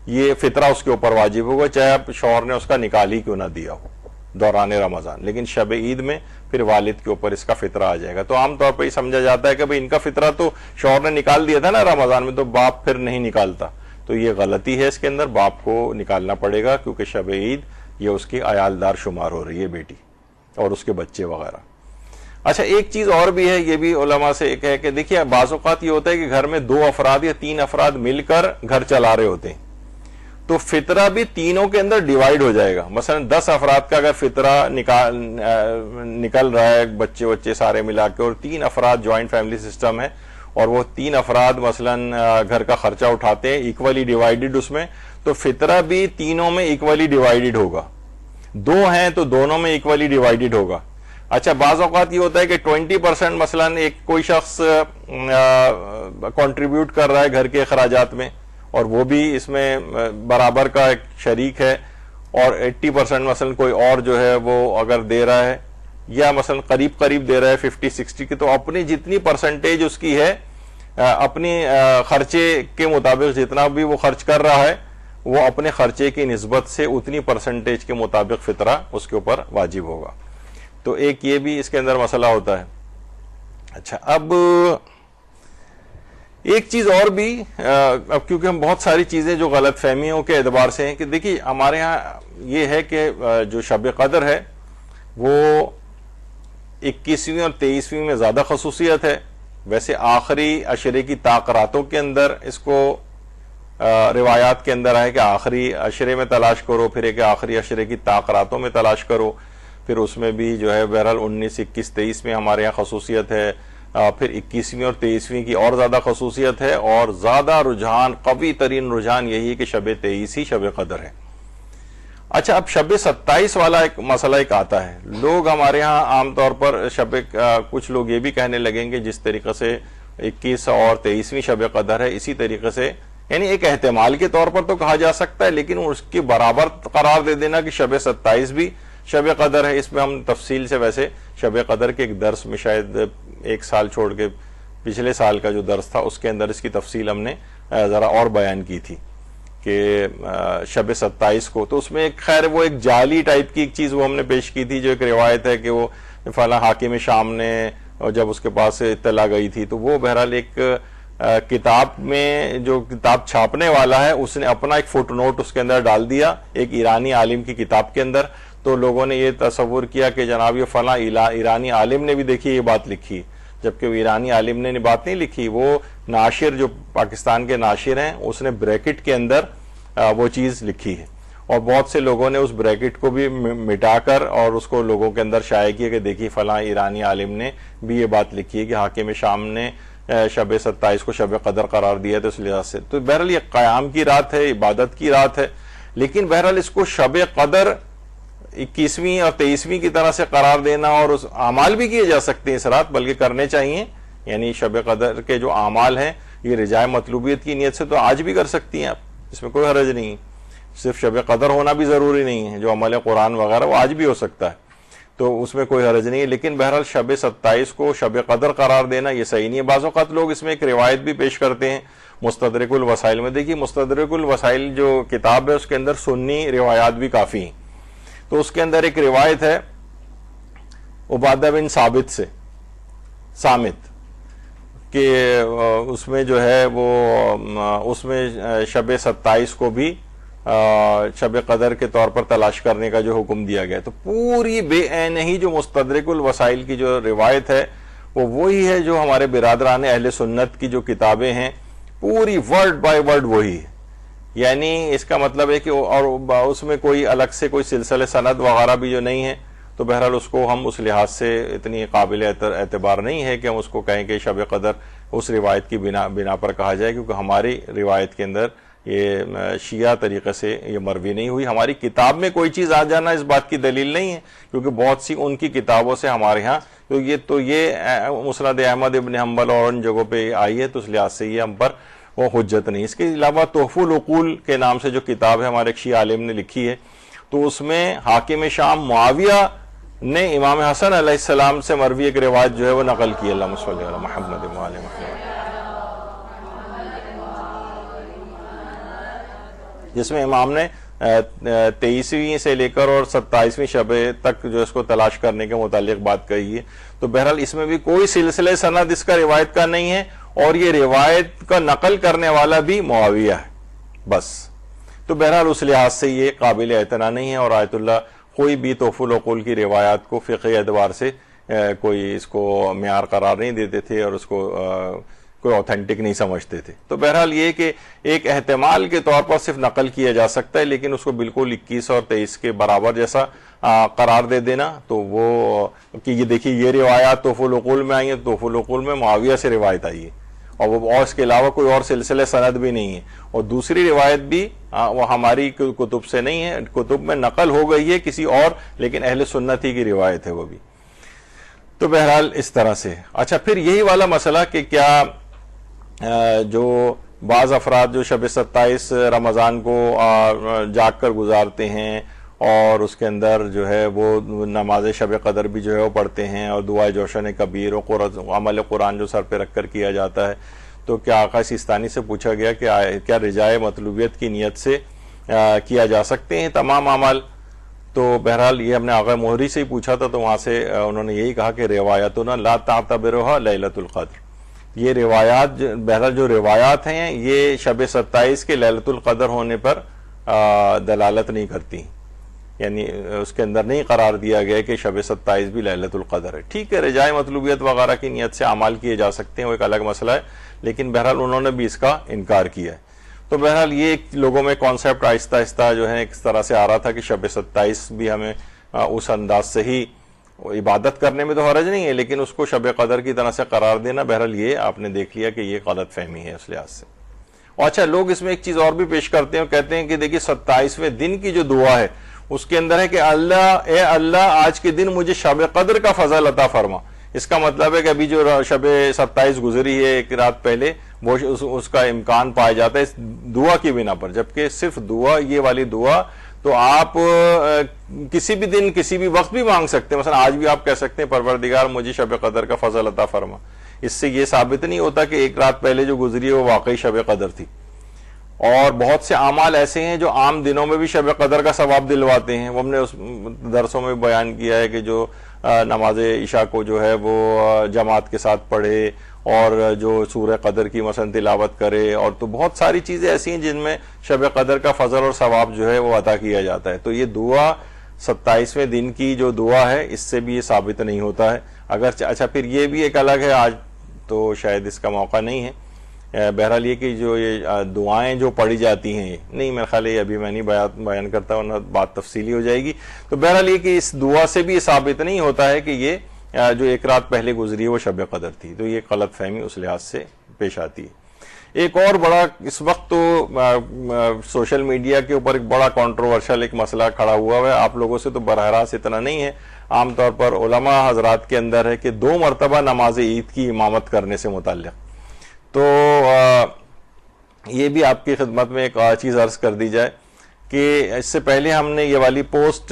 یہ فطرہ اس کے اوپر واجب ہوگا، چاہے شوہر نے اس کا نکال ہی کیوں نہ دیا ہو. دوران رمضان، لیکن شب عید میں پھر والد کے اوپر اس کا فطرہ آ جائے گا۔ تو عام طور پر یہ سمجھا جاتا ہے کہ بھئی ان کا فطرہ تو شوہر نے نکال دیا تھا نا رمضان میں، تو باپ پھر نہیں نکالتا، تو یہ غلطی ہے، اس کے اندر باپ کو نکالنا پڑے گا، کیونکہ شب عید یہ اس کی عیالدار شمار ہو رہی ہے بیٹی اور اس کے بچے وغیرہ۔ اچھا ایک چیز اور بھی ہے، یہ بھی علماء سے ایک ہے کہ دیکھیے بعض اوقات یہ ہوتا ہے کہ گھر میں 2 افراد یا 3 افراد مل کر گھر چلا رہے ہوتے ہیں، تو فطرہ بھی تینوں کے اندر ڈیوائیڈ ہو جائے گا۔ مثلا 10 افراد کا اگر فطرہ نکل رہا ہے، بچے سارے ملا کے، اور 3 افراد جوائنٹ فیملی سسٹم ہے، اور وہ 3 افراد مثلا گھر کا خرچہ اٹھاتے ہیں ایکولی ڈیوائیڈڈ اس میں، تو فطرہ بھی تینوں میں ایکولی ڈیوائیڈڈ ہوگا۔ 2 ہیں تو دونوں میں ایکولی ڈیوائیڈڈ ہوگا۔ اچھا بعض اوقات یہ ہوتا ہے کہ 20% مثلا ایک کوئی شخص کنٹریبیوٹ کر رہا ہے گھر کے اخراجات میں، اور وہ بھی اس میں برابر کا ایک شریک ہے، اور 80% مثلا کوئی اور جو ہے وہ اگر دے رہا ہے، یا مثلا قریب دے رہا ہے 50-60 کی، تو اپنی جتنی پرسنٹیج اس کی ہے اپنی خرچے کے مطابق جتنا بھی وہ خرچ کر رہا ہے، وہ اپنے خرچے کی نسبت سے اتنی پرسنٹیج کے مطابق فطرہ اس کے اوپر واجب ہوگا۔ تو ایک یہ بھی اس کے اندر مسئلہ ہوتا ہے۔ اچھا اب ایک چیز اور بھی، اب کیونکہ ہم بہت ساری چیزیں جو غلط فہمیوں کے اعتبار سے ہیں، کہ دیکھیے ہمارے ہاں یہ ہے کہ جو شب قدر ہے وہ 21ویں اور 23ویں میں زیادہ خصوصیت ہے۔ ویسے آخری عشرے کی تاقراتوں کے اندر اس کو روایات کے اندر ہے کہ آخری عشرے میں تلاش کرو، پھر ایک آخری عشرے کی تاقراتوں میں تلاش کرو، پھر اس میں بھی جو ہے بہرحال 19، 21، 23 میں ہمارے یہاں خصوصیت ہے، پھر 21ویں اور 23ویں کی اور زیادہ خصوصیت ہے، اور زیادہ رجحان، قوی ترین رجحان یہی ہے کہ شب 23 ہی شب قدر ہے۔ اچھا اب شب 27 والا ایک مسئلہ ایک آتا ہے، لوگ ہمارے ہاں عام طور پر کچھ لوگ یہ بھی کہنے لگیں گے جس طریقے سے 21 اور 23ویں شب قدر ہے، اسی طریقے سے یعنی ایک احتمال کے طور پر تو کہا جا سکتا ہے، لیکن اس کی برابر قرار دے دینا کہ شب 27 بھی شب قدر ہے۔ اس میں ہم تفصیل سے ویسے شب قدر کے ایک درس میں شاید 1 سال چھوڑ کے پچھلے سال کا جو درس تھا اس کے اندر اس کی تفصیل ہم نے ذرا اور بیان کی تھی کہ شب 27 کو، تو اس میں ایک خیر وہ ایک جعلی ٹائپ کی ایک چیز وہ ہم نے پیش کی تھی، جو ایک روایت ہے کہ وہ فلاں حاکم شام نے جب اس کے پاس اطلاع گئی تھی، تو وہ بہرحال ایک کتاب میں جو کتاب چھاپنے والا ہے اس نے اپنا ایک فٹ نوٹ اس کے اندر ڈال دیا ایک ایرانی عالم کی کتاب کے اندر، تو لوگوں نے یہ تصور کیا کہ جناب یہ فلاں ایرانی عالم نے بھی دیکھی یہ بات لکھی، جبکہ وہ ایرانی عالم نے بات نہیں لکھی، وہ ناشر جو پاکستان کے ناشر ہیں اس نے بریکٹ کے اندر وہ چیز لکھی ہے، اور بہت سے لوگوں نے اس بریکٹ کو بھی مٹا کر اور اس کو لوگوں کے اندر شائع کیا کہ دیکھیے فلاں ایرانی عالم نے بھی یہ بات لکھی ہے کہ حاکم شام نے شب 27 کو شب قدر قرار دیا ہے، تو اس لحاظ سے تو بہرحال یہ قیام کی رات ہے، عبادت کی رات ہے، لیکن بہرحال اس کو شب قدر 21ویں اور 23ویں کی طرح سے قرار دینا، اور اس اعمال بھی کیے جا سکتے ہیں اس رات، بلکہ کرنے چاہیے، یعنی شب قدر کے جو اعمال ہیں یہ رجاء مطلوبیت کی نیت سے تو آج بھی کر سکتی ہیں آپ، اس میں کوئی حرج نہیں، صرف شب قدر ہونا بھی ضروری نہیں ہے، جو عمل قرآن وغیرہ وہ آج بھی ہو سکتا ہے، تو اس میں کوئی حرج نہیں ہے، لیکن بہرحال شب 27 کو شب قدر قرار دینا یہ صحیح نہیں ہے۔ بعض اوقات لوگ اس میں ایک روایت بھی پیش کرتے ہیں مستدرک الوسائل میں، دیکھیے مستدرک الوسائل جو کتاب ہے اس کے اندر سنی روایات بھی کافی ہیں، تو اس کے اندر ایک روایت ہے عبادہ بن ثابت سے صامت کہ اس میں جو ہے وہ اس میں شب 27 کو بھی شب قدر کے طور پر تلاش کرنے کا جو حکم دیا گیا، تو پوری بے عین ہی جو مستدرک الوسائل کی جو روایت ہے وہ وہی ہے جو ہمارے برادران اہل سنت کی جو کتابیں ہیں پوری ورڈ بائی ورڈ وہی ہے، یعنی اس کا مطلب ہے کہ اور اس میں کوئی الگ سے کوئی سلسلہ سند وغیرہ بھی جو نہیں ہے، تو بہرحال اس کو ہم اس لحاظ سے اتنی قابل اعتبار نہیں ہے کہ ہم اس کو کہیں کہ شب قدر اس روایت کی بنا پر کہا جائے، کیونکہ ہماری روایت کے اندر یہ شیعہ طریقے سے یہ مروی نہیں ہوئی، ہماری کتاب میں کوئی چیز آ جانا اس بات کی دلیل نہیں ہے، کیونکہ بہت سی ان کی کتابوں سے ہمارے ہاں تو یہ مسند احمد ابن حنبل اور ان جگہوں پہ آئی ہے، تو اس لحاظ سے یہ ہم پر وہ حجت نہیں۔ اس کے علاوہ تحفہ العقول کے نام سے جو کتاب ہے ہمارے ایک شیعہ عالم نے لکھی ہے، تو اس میں حاکم شام معاویہ نے امام حسن علیہ السلام سے مروی ایک روایت جو ہے وہ نقل کی، اللہم صلی علی محمد و آل محمد، جس میں امام نے 23ویں سے لے کر اور 27ویں شب تک جو اس کو تلاش کرنے کے متعلق بات کہی ہے. تو بہرحال اس میں بھی کوئی سلسلہ سند اس کا روایت کا نہیں ہے، اور یہ روایت کا نقل کرنے والا بھی معاویہ ہے بس. تو بہرحال اس لحاظ سے یہ قابل اعتنا نہیں ہے، اور آیت اللہ کوئی بھی تحف العقول کی روایات کو فقہی اعتبار سے کوئی اس کو معیار قرار نہیں دیتے تھے اور اس کو کوئی اوتھینٹک نہیں سمجھتے تھے. تو بہرحال یہ کہ ایک احتمال کے طور پر صرف نقل کیا جا سکتا ہے، لیکن اس کو بالکل 21 اور 23 کے برابر جیسا قرار دے دینا، تو وہ کہ یہ دیکھیے یہ روایات تحف العقول میں آئی ہیں، تحف العقول میں معاویہ سے روایت آئی ہے، اور اس کے علاوہ کوئی اور سلسلہ سند بھی نہیں ہے، اور دوسری روایت بھی وہ ہماری کتب سے نہیں ہے، کتب میں نقل ہو گئی ہے کسی اور، لیکن اہل سنت ہی کی روایت ہے وہ بھی. تو بہرحال اس طرح سے. اچھا، پھر یہی والا مسئلہ کہ کیا جو بعض افراد جو شب 27 رمضان کو جاگ کر گزارتے ہیں اور اس کے اندر جو ہے وہ نماز شب قدر بھی جو ہے وہ پڑھتے ہیں اور دعائے جوشن کبیر اور عمل قرآن جو سر پہ رکھ کر کیا جاتا ہے، تو کیا آقا سیستانی سے پوچھا گیا کہ کیا رجائے مطلوبیت کی نیت سے کیا جا سکتے ہیں تمام اعمال؟ تو بہرحال یہ ہم نے آقا موہری سے ہی پوچھا تھا، تو وہاں سے انہوں نے یہی کہا کہ روایتنا لا تعتبرها لیلۃ القدر. یہ روایات بہرحال جو روایات ہیں یہ شب 27 کے لیلۃ القدر ہونے پر دلالت نہیں کرتی، یعنی اس کے اندر نہیں قرار دیا گیا کہ شب 27 بھی لیلۃ القدر ہے. ٹھیک ہے، رجائے مطلوبیت وغیرہ کی نیت سے اعمال کیے جا سکتے ہیں، وہ ایک الگ مسئلہ ہے، لیکن بہرحال انہوں نے بھی اس کا انکار کیا ہے. تو بہرحال یہ لوگوں میں کانسیپٹ آہستہ آہستہ جو ہے اس طرح سے آ رہا تھا کہ شب 27 بھی ہمیں اس انداز سے ہی عبادت کرنے میں تو حرج نہیں ہے، لیکن اس کو شب قدر کی طرح سے قرار دینا، بہرحال یہ آپ نے دیکھ لیا کہ یہ غلط فہمی ہے اس لحاظ سے. اور اچھا، لوگ اس میں ایک چیز اور بھی پیش کرتے ہیں، کہتے ہیں کہ دیکھیے 27ویں دن کی جو دعا ہے اس کے اندر ہے کہ اے اللہ آج کے دن مجھے شب قدر کا فضل عطا فرما. اس کا مطلب ہے کہ ابھی جو شب 27 گزری ہے ایک رات پہلے، وہ اس کا امکان پایا جاتا ہے اس دعا کی بنا پر، جبکہ صرف دعا یہ والی دعا تو آپ کسی بھی دن کسی بھی وقت بھی مانگ سکتے ہیں. مثلا آج بھی آپ کہہ سکتے ہیں پروردگار مجھے شب قدر کا فضل عطا فرما. اس سے یہ ثابت نہیں ہوتا کہ ایک رات پہلے جو گزری ہے وہ واقعی شب قدر تھی. اور بہت سے اعمال ایسے ہیں جو عام دنوں میں بھی شب قدر کا ثواب دلواتے ہیں. وہ ہم نے اس درسوں میں بیان کیا ہے کہ جو نماز عشاء کو جو ہے وہ جماعت کے ساتھ پڑھے اور جو سورہ قدر کی مثلا تلاوت کرے، اور تو بہت ساری چیزیں ایسی ہیں جن میں شب قدر کا فضل اور ثواب جو ہے وہ عطا کیا جاتا ہے. تو یہ دعا 27ویں دن کی جو دعا ہے اس سے بھی یہ ثابت نہیں ہوتا ہے. اگر اچھا پھر یہ بھی ایک الگ ہے، آج تو شاید اس کا موقع نہیں ہے. بہرحال یہ کہ جو یہ دعائیں جو پڑھی جاتی ہیں، نہیں میرا خیال ہے ابھی میں نہیں بیان کرتا ورنہ بات تفصیلی ہو جائے گی. تو بہرحال یہ کہ اس دعا سے بھی یہ ثابت نہیں ہوتا ہے کہ یہ جو ایک رات پہلے گزری ہے وہ شب قدر تھی. تو یہ غلط فہمی اس لحاظ سے پیش آتی ہے. ایک اور بڑا اس وقت تو سوشل میڈیا کے اوپر ایک بڑا کنٹروورشل ایک مسئلہ کھڑا ہوا ہے. آپ لوگوں سے تو براہ راست اتنا نہیں ہے، عام طور پر علماء حضرات کے اندر ہے کہ 2 مرتبہ نماز عید کی امامت کرنے سے متعلق. تو یہ بھی آپ کی خدمت میں ایک چیز عرض کر دی جائے کہ اس سے پہلے ہم نے یہ والی پوسٹ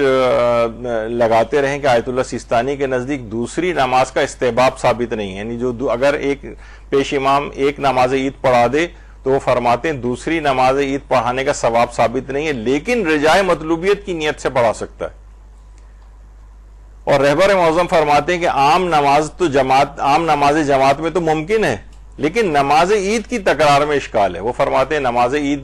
لگاتے رہے کہ آیت اللہ سیستانی کے نزدیک دوسری نماز کا استحباب ثابت نہیں ہے. یعنی جو اگر ایک پیش امام ایک نماز عید پڑھا دے تو وہ فرماتے ہیں دوسری نماز عید پڑھانے کا ثواب ثابت نہیں ہے، لیکن رجائے مطلوبیت کی نیت سے پڑھا سکتا ہے. اور رہبر معظم فرماتے ہیں کہ عام نماز جماعت میں تو ممکن ہے، لیکن نماز عید کی تکرار میں اشکال ہے. وہ فرماتے ہیں نماز عید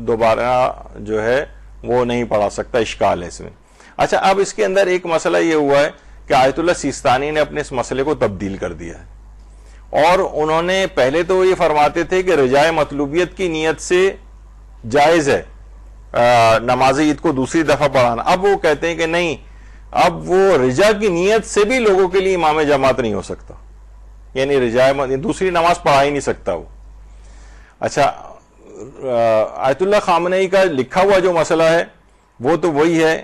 دوبارہ جو ہے وہ نہیں پڑھا سکتا، اشکال ہے اس میں. اچھا، اب اس کے اندر ایک مسئلہ یہ ہوا ہے کہ آیت اللہ سیستانی نے اپنے اس مسئلے کو تبدیل کر دیا ہے، اور انہوں نے پہلے تو یہ فرماتے تھے کہ رجائے مطلوبیت کی نیت سے جائز ہے نماز عید کو دوسری دفعہ پڑھانا. اب وہ کہتے ہیں کہ نہیں، اب وہ رجا کی نیت سے بھی لوگوں کے لیے امام جماعت نہیں ہو سکتا، یعنی رجائے دوسری نماز پڑھا ہی نہیں سکتا وہ. اچھا، آیت اللہ خامنئی کا لکھا ہوا جو مسئلہ ہے وہ تو وہی ہے.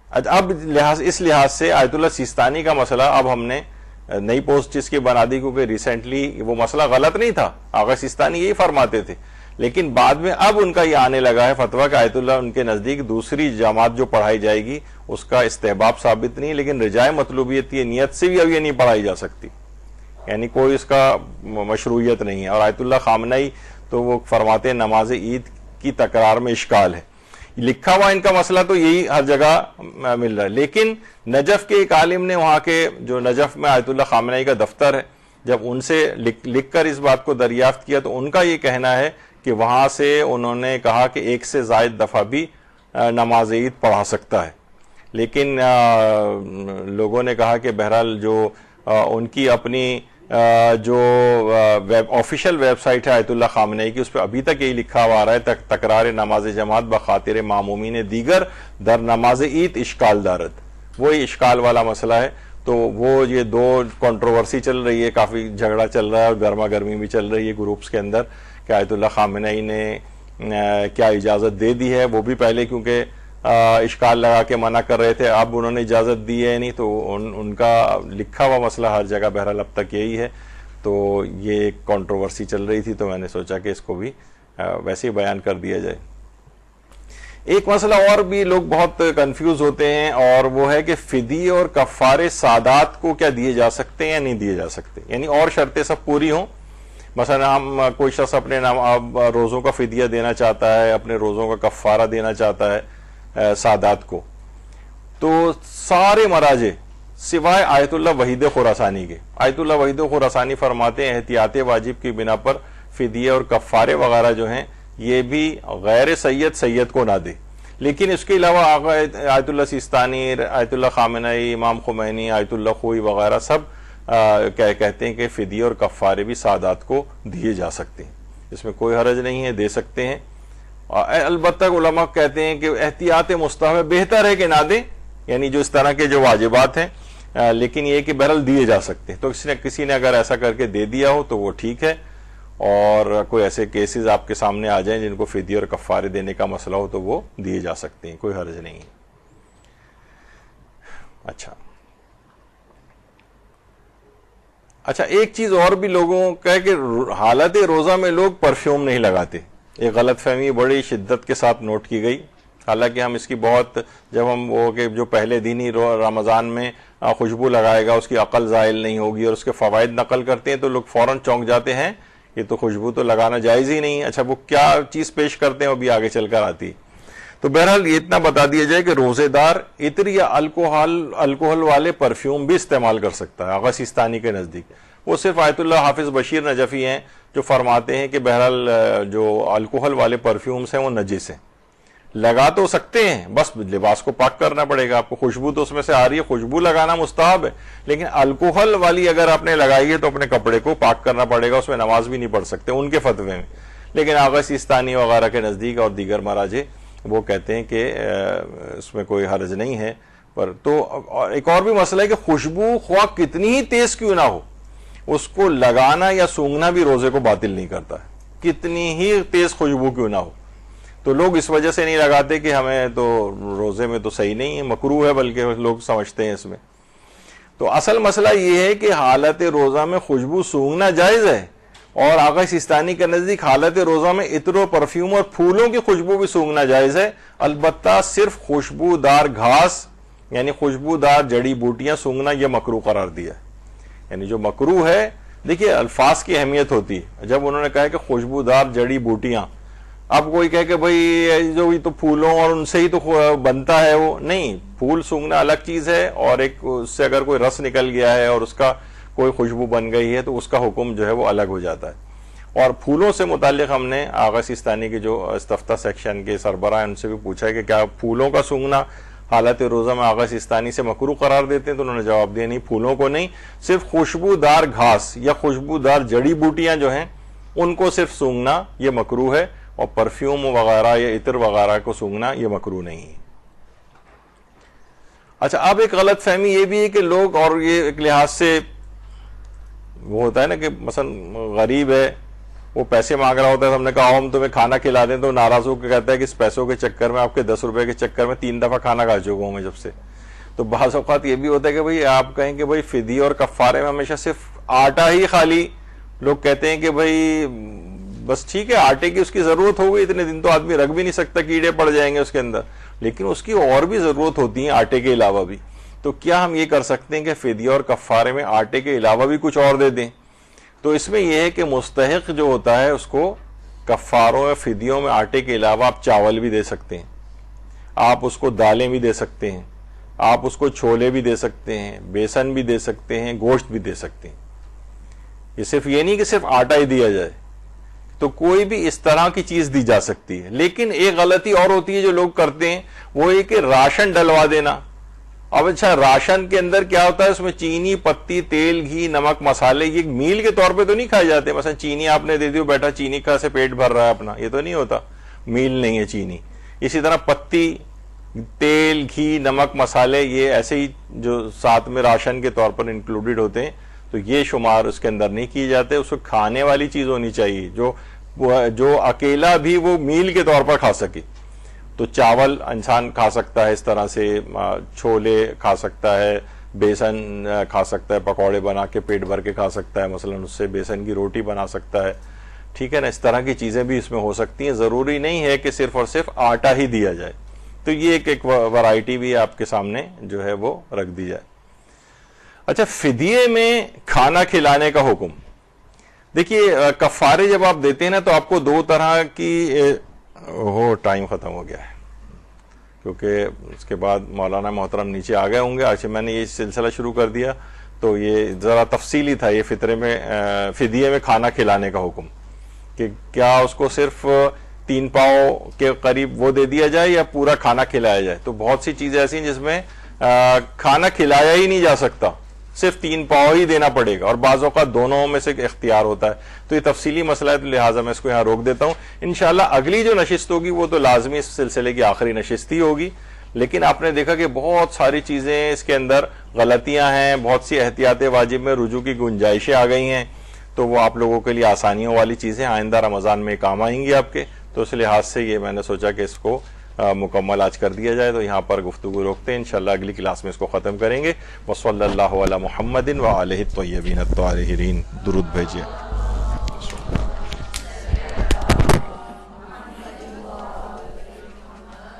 اب اس لحاظ سے آیت اللہ سیستانی کا مسئلہ اب ہم نے نئی پوسٹ اس کی بنا دی، کیونکہ ریسنٹلی وہ مسئلہ غلط نہیں تھا، آقا سیستانی یہی فرماتے تھے، لیکن بعد میں اب ان کا یہ آنے لگا ہے فتویٰ کہ آیت اللہ ان کے نزدیک دوسری جماعت جو پڑھائی جائے گی اس کا استحباب ثابت نہیں، لیکن رجائے مطلوبیت کی نیت سے بھی اب یہ نہیں پڑھائی جا سکتی، یعنی کوئی اس کا مشروعیت نہیں ہے. اور آیت اللہ خامنئی تو وہ فرماتے ہیں نماز عید کی تکرار میں اشکال ہے. لکھا ہوا ان کا مسئلہ تو یہی ہر جگہ مل رہا ہے. لیکن نجف کے ایک عالم نے وہاں کے جو نجف میں آیت اللہ خامنئی کا دفتر ہے, جب ان سے لکھ کر اس بات کو دریافت کیا تو ان کا یہ کہنا ہے کہ وہاں سے انہوں نے کہا کہ ایک سے زائد دفعہ بھی نماز عید پڑھا سکتا ہے. لیکن لوگوں نے کہا کہ بہرحال جو ان کی اپنی جو آفیشیل ویب سائٹ ہے آیت اللہ خامنئی کی, اس پہ ابھی تک یہی لکھا ہوا آ رہا ہے تکرار نماز جماعت بخاطر معمومین دیگر در نماز عید اشکال دارد. وہی اشکال والا مسئلہ ہے. تو وہ یہ دو کنٹروورسی چل رہی ہے, کافی جھگڑا چل رہا ہے اور گرما گرمی بھی چل رہی ہے گروپس کے اندر کہ آیت اللہ خامنئی نے کیا اجازت دے دی ہے. وہ بھی پہلے کیونکہ اشکال لگا کے منع کر رہے تھے, اب انہوں نے اجازت دی ہے نہیں, تو ان کا لکھا ہوا مسئلہ ہر جگہ بہرحال اب تک یہی ہے. تو یہ ایک کنٹروورسی چل رہی تھی, تو میں نے سوچا کہ اس کو بھی ویسے ہی بیان کر دیا جائے. ایک مسئلہ اور بھی لوگ بہت کنفیوز ہوتے ہیں, اور وہ ہے کہ فدیے اور کفارے سادات کو کیا دیے جا سکتے ہیں یا نہیں دیے جا سکتے, یعنی اور شرطیں سب پوری ہوں. مثلا ہم کوئی شخص اپنے روزوں کا فدیہ دینا چاہتا ہے, اپنے روزوں کا کفارہ دینا چاہتا ہے سادات کو, تو سارے مراجع سوائے آیت اللہ وحید خراسانی کے, آیت اللہ وحید خراسانی فرماتے ہیں احتیاط واجب کی بنا پر فدیے اور کفارے وغیرہ جو ہیں یہ بھی غیر سید کو نہ دے. لیکن اس کے علاوہ آیت اللہ سیستانی, آیت اللہ خامنئی, امام خمینی, آیت اللہ خوئی وغیرہ سب کہتے ہیں کہ فدیے اور کفارے بھی سادات کو دیے جا سکتے ہیں, اس میں کوئی حرج نہیں ہے, دے سکتے ہیں. البتہ علماء کہتے ہیں کہ احتیاط مستحب بہتر ہے کہ نہ دیں, یعنی جو اس طرح کے جو واجبات ہیں, لیکن یہ کہ بہرحال دیے جا سکتے ہیں. تو کسی نے اگر ایسا کر کے دے دیا ہو تو وہ ٹھیک ہے, اور کوئی ایسے کیسز آپ کے سامنے آ جائیں جن کو فدیے اور کفارے دینے کا مسئلہ ہو تو وہ دیے جا سکتے ہیں, کوئی حرج نہیں ہے. اچھا ایک چیز اور بھی لوگوں کا ہے کہ حالت روزہ میں لوگ پرفیوم نہیں لگاتے. ایک غلط فہمی بڑی شدت کے ساتھ نوٹ کی گئی. حالانکہ ہم اس کی بہت, جب ہم وہ کہ جو پہلے دن ہی رمضان میں خوشبو لگائے گا اس کی عقل زائل نہیں ہوگی, اور اس کے فوائد نقل کرتے ہیں تو لوگ فوراً چونک جاتے ہیں یہ تو خوشبو تو لگانا جائز ہی نہیں. اچھا وہ کیا چیز پیش کرتے ہیں وہ بھی آگے چل کر آتی. تو بہرحال یہ اتنا بتا دیا جائے کہ روزے دار عطر یا الکوہل والے پرفیوم بھی استعمال کر سکتا ہے. آغا سیستانی کے نزدیک وہ صرف آیت اللہ حافظ بشیر نجفی ہیں جو فرماتے ہیں کہ بہرحال جو الکوہل والے پرفیومز ہیں وہ نجس ہیں. لگا تو سکتے ہیں, بس لباس کو پاک کرنا پڑے گا. آپ کو خوشبو تو اس میں سے آ رہی ہے, خوشبو لگانا مستحب ہے, لیکن الکوہل والی اگر آپ نے لگائی ہے تو اپنے کپڑے کو پاک کرنا پڑے گا, اس میں نماز بھی نہیں پڑھ سکتے ان کے فتوے میں. لیکن آغا سیستانی وغیرہ کے نزدیک اور دیگر مراجع وہ کہتے ہیں کہ اس میں کوئی حرج نہیں ہے. پر تو ایک اور بھی مسئلہ ہے کہ خوشبو خواہ کتنی ہی تیز کیوں نہ ہو, اس کو لگانا یا سونگھنا بھی روزے کو باطل نہیں کرتا ہے, کتنی ہی تیز خوشبو کیوں نہ ہو. تو لوگ اس وجہ سے نہیں لگاتے کہ ہمیں تو روزے میں تو صحیح نہیں ہے, مکروہ ہے, بلکہ لوگ سمجھتے ہیں اس میں. تو اصل مسئلہ یہ ہے کہ حالت روزہ میں خوشبو سونگھنا جائز ہے, اور آغا سیستانی کے نزدیک حالت روزہ میں عطر و پرفیوم اور پھولوں کی خوشبو بھی سونگھنا جائز ہے. البتہ صرف خوشبودار گھاس یعنی خوشبودار جڑی بوٹیاں سونگھنا یہ مکروہ قرار دیا ہے. یعنی جو مکروہ ہے, دیکھیے الفاظ کی اہمیت ہوتی ہے. جب انہوں نے کہا کہ خوشبودار جڑی بوٹیاں, اب کوئی کہے کہ بھئی جو تو پھولوں اور ان سے ہی تو بنتا ہے, وہ نہیں. پھول سونگھنا الگ چیز ہے, اور ایک اس سے اگر کوئی رس نکل گیا ہے اور اس کا کوئی خوشبو بن گئی ہے تو اس کا حکم جو ہے وہ الگ ہو جاتا ہے. اور پھولوں سے متعلق ہم نے آغا سیستانی کے جو استفتاء سیکشن کے سربراہ ان سے بھی پوچھا ہے کہ کیا پھولوں کا سونگھنا حالت روزہ میں آغا سیستانی سے مکروہ قرار دیتے ہیں, تو انہوں نے جواب دیا نہیں, پھولوں کو نہیں, صرف خوشبودار گھاس یا خوشبودار جڑی بوٹیاں جو ہیں ان کو صرف سونگھنا یہ مکروہ ہے, اور پرفیوم وغیرہ یا عطر وغیرہ کو سونگھنا یہ مکروہ نہیں ہے. اچھا اب ایک غلط فہمی یہ بھی ہے کہ لوگ, اور یہ ایک لحاظ سے وہ ہوتا ہے نا کہ مثلا غریب ہے, وہ پیسے مانگ رہا ہوتا ہے, ہم نے کہا ہم تمہیں کھانا کھلا دیں, تو ناراض ہو کے کہتا ہے کہ اس پیسوں کے چکر میں, آپ کے 10 روپے کے چکر میں 3 دفعہ کھانا کھا چکا ہوں میں جب سے. تو بعض اوقات یہ بھی ہوتا ہے کہ بھئی آپ کہیں کہ بھئی فدیے اور کفارے میں ہمیشہ صرف آٹا ہی خالی, لوگ کہتے ہیں کہ بھئی بس ٹھیک ہے آٹے کی اس کی ضرورت ہوگی, اتنے دن تو آدمی رکھ بھی نہیں سکتا, کیڑے پڑ جائیں گے اس کے اندر, لیکن اس کی اور بھی ضرورت ہوتی ہے آٹے کے علاوہ بھی. تو کیا ہم یہ کر سکتے ہیں کہ فدیے اور کفارے میں آٹے کے علاوہ بھی کچھ اور دے دیں؟ تو اس میں یہ ہے کہ مستحق جو ہوتا ہے اس کو کفاروں یا فدیوں میں آٹے کے علاوہ آپ چاول بھی دے سکتے ہیں, آپ اس کو دالیں بھی دے سکتے ہیں، آپ اس کو چھولے بھی دے سکتے ہیں، بیسن بھی دے سکتے ہیں، گوشت بھی دے سکتے ہیں. یہ صرف یہ نہیں کہ صرف آٹا ہی دیا جائے، تو کوئی بھی اس طرح کی چیز دی جا سکتی ہے. لیکن ایک غلطی اور ہوتی ہے جو لوگ کرتے ہیں، وہ یہ کہ راشن ڈلوا دینا. اب اچھا راشن کے اندر کیا ہوتا ہے؟ اس میں چینی، پتی، تیل، گھی، نمک، مسالے، یہ میل کے طور پہ تو نہیں کھائے جاتے. مثلا چینی آپ نے دے دی، بیٹا چینی کا سے پیٹ بھر رہا ہے اپنا، یہ تو نہیں ہوتا، میل نہیں ہے چینی. اسی طرح پتی، تیل، گھی، نمک، مسالے، یہ ایسے ہی جو ساتھ میں راشن کے طور پر انکلوڈڈ ہوتے ہیں، تو یہ شمار اس کے اندر نہیں کیے جاتے. اس کو کھانے والی چیز ہونی چاہیے جو اکیلا بھی وہ میل کے طور پر کھا سکے. تو چاول انسان کھا سکتا ہے اس طرح سے، چھولے کھا سکتا ہے، بیسن کھا سکتا ہے، پکوڑے بنا کے پیٹ بھر کے کھا سکتا ہے، مثلا اس سے بیسن کی روٹی بنا سکتا ہے. ٹھیک ہے نا، اس طرح کی چیزیں بھی اس میں ہو سکتی ہیں. ضروری نہیں ہے کہ صرف اور صرف آٹا ہی دیا جائے. تو یہ ایک ورائٹی بھی آپ کے سامنے جو ہے وہ رکھ دی جائے. اچھا، فدیے میں کھانا کھلانے کا حکم. دیکھیے کفارے جب آپ دیتے ہیں نا، تو آپ کو دو طرح کی ٹائم ختم ہو گیا ہے، کیونکہ اس کے بعد مولانا محترم نیچے آ گئے ہوں گے. آج میں نے یہ سلسلہ شروع کر دیا تو یہ ذرا تفصیلی تھا. یہ فدیے میں کھانا کھلانے کا حکم، کہ کیا اس کو صرف 3 پاؤ کے قریب وہ دے دیا جائے یا پورا کھانا کھلایا جائے. تو بہت سی چیزیں ایسی ہیں جس میں کھانا کھلایا ہی نہیں جا سکتا، صرف 3 پاؤ ہی دینا پڑے گا، اور بعض اوقات دونوں میں سے اختیار ہوتا ہے. تو یہ تفصیلی مسئلہ ہے، تو لہٰذا میں اس کو یہاں روک دیتا ہوں. انشاءاللہ اگلی جو نشست ہوگی وہ تو لازمی اس سلسلے کی آخری نشست ہی ہوگی. لیکن آپ نے دیکھا کہ بہت ساری چیزیں اس کے اندر غلطیاں ہیں، بہت سی احتیاط واجب میں رجوع کی گنجائشیں آ گئی ہیں. تو وہ آپ لوگوں کے لیے آسانیوں والی چیزیں آئندہ رمضان میں کام آئیں گی آپ کے. تو اس لحاظ سے یہ میں نے سوچا کہ اس کو مکمل آج کر دیا جائے. تو یہاں پر گفتگو روکتے ہیں، انشاءاللہ اگلی کلاس میں اس کو ختم کریں گے. وصلی اللہ علی محمد وآلہ الطیبین الطاہرین. درود بھیجیے.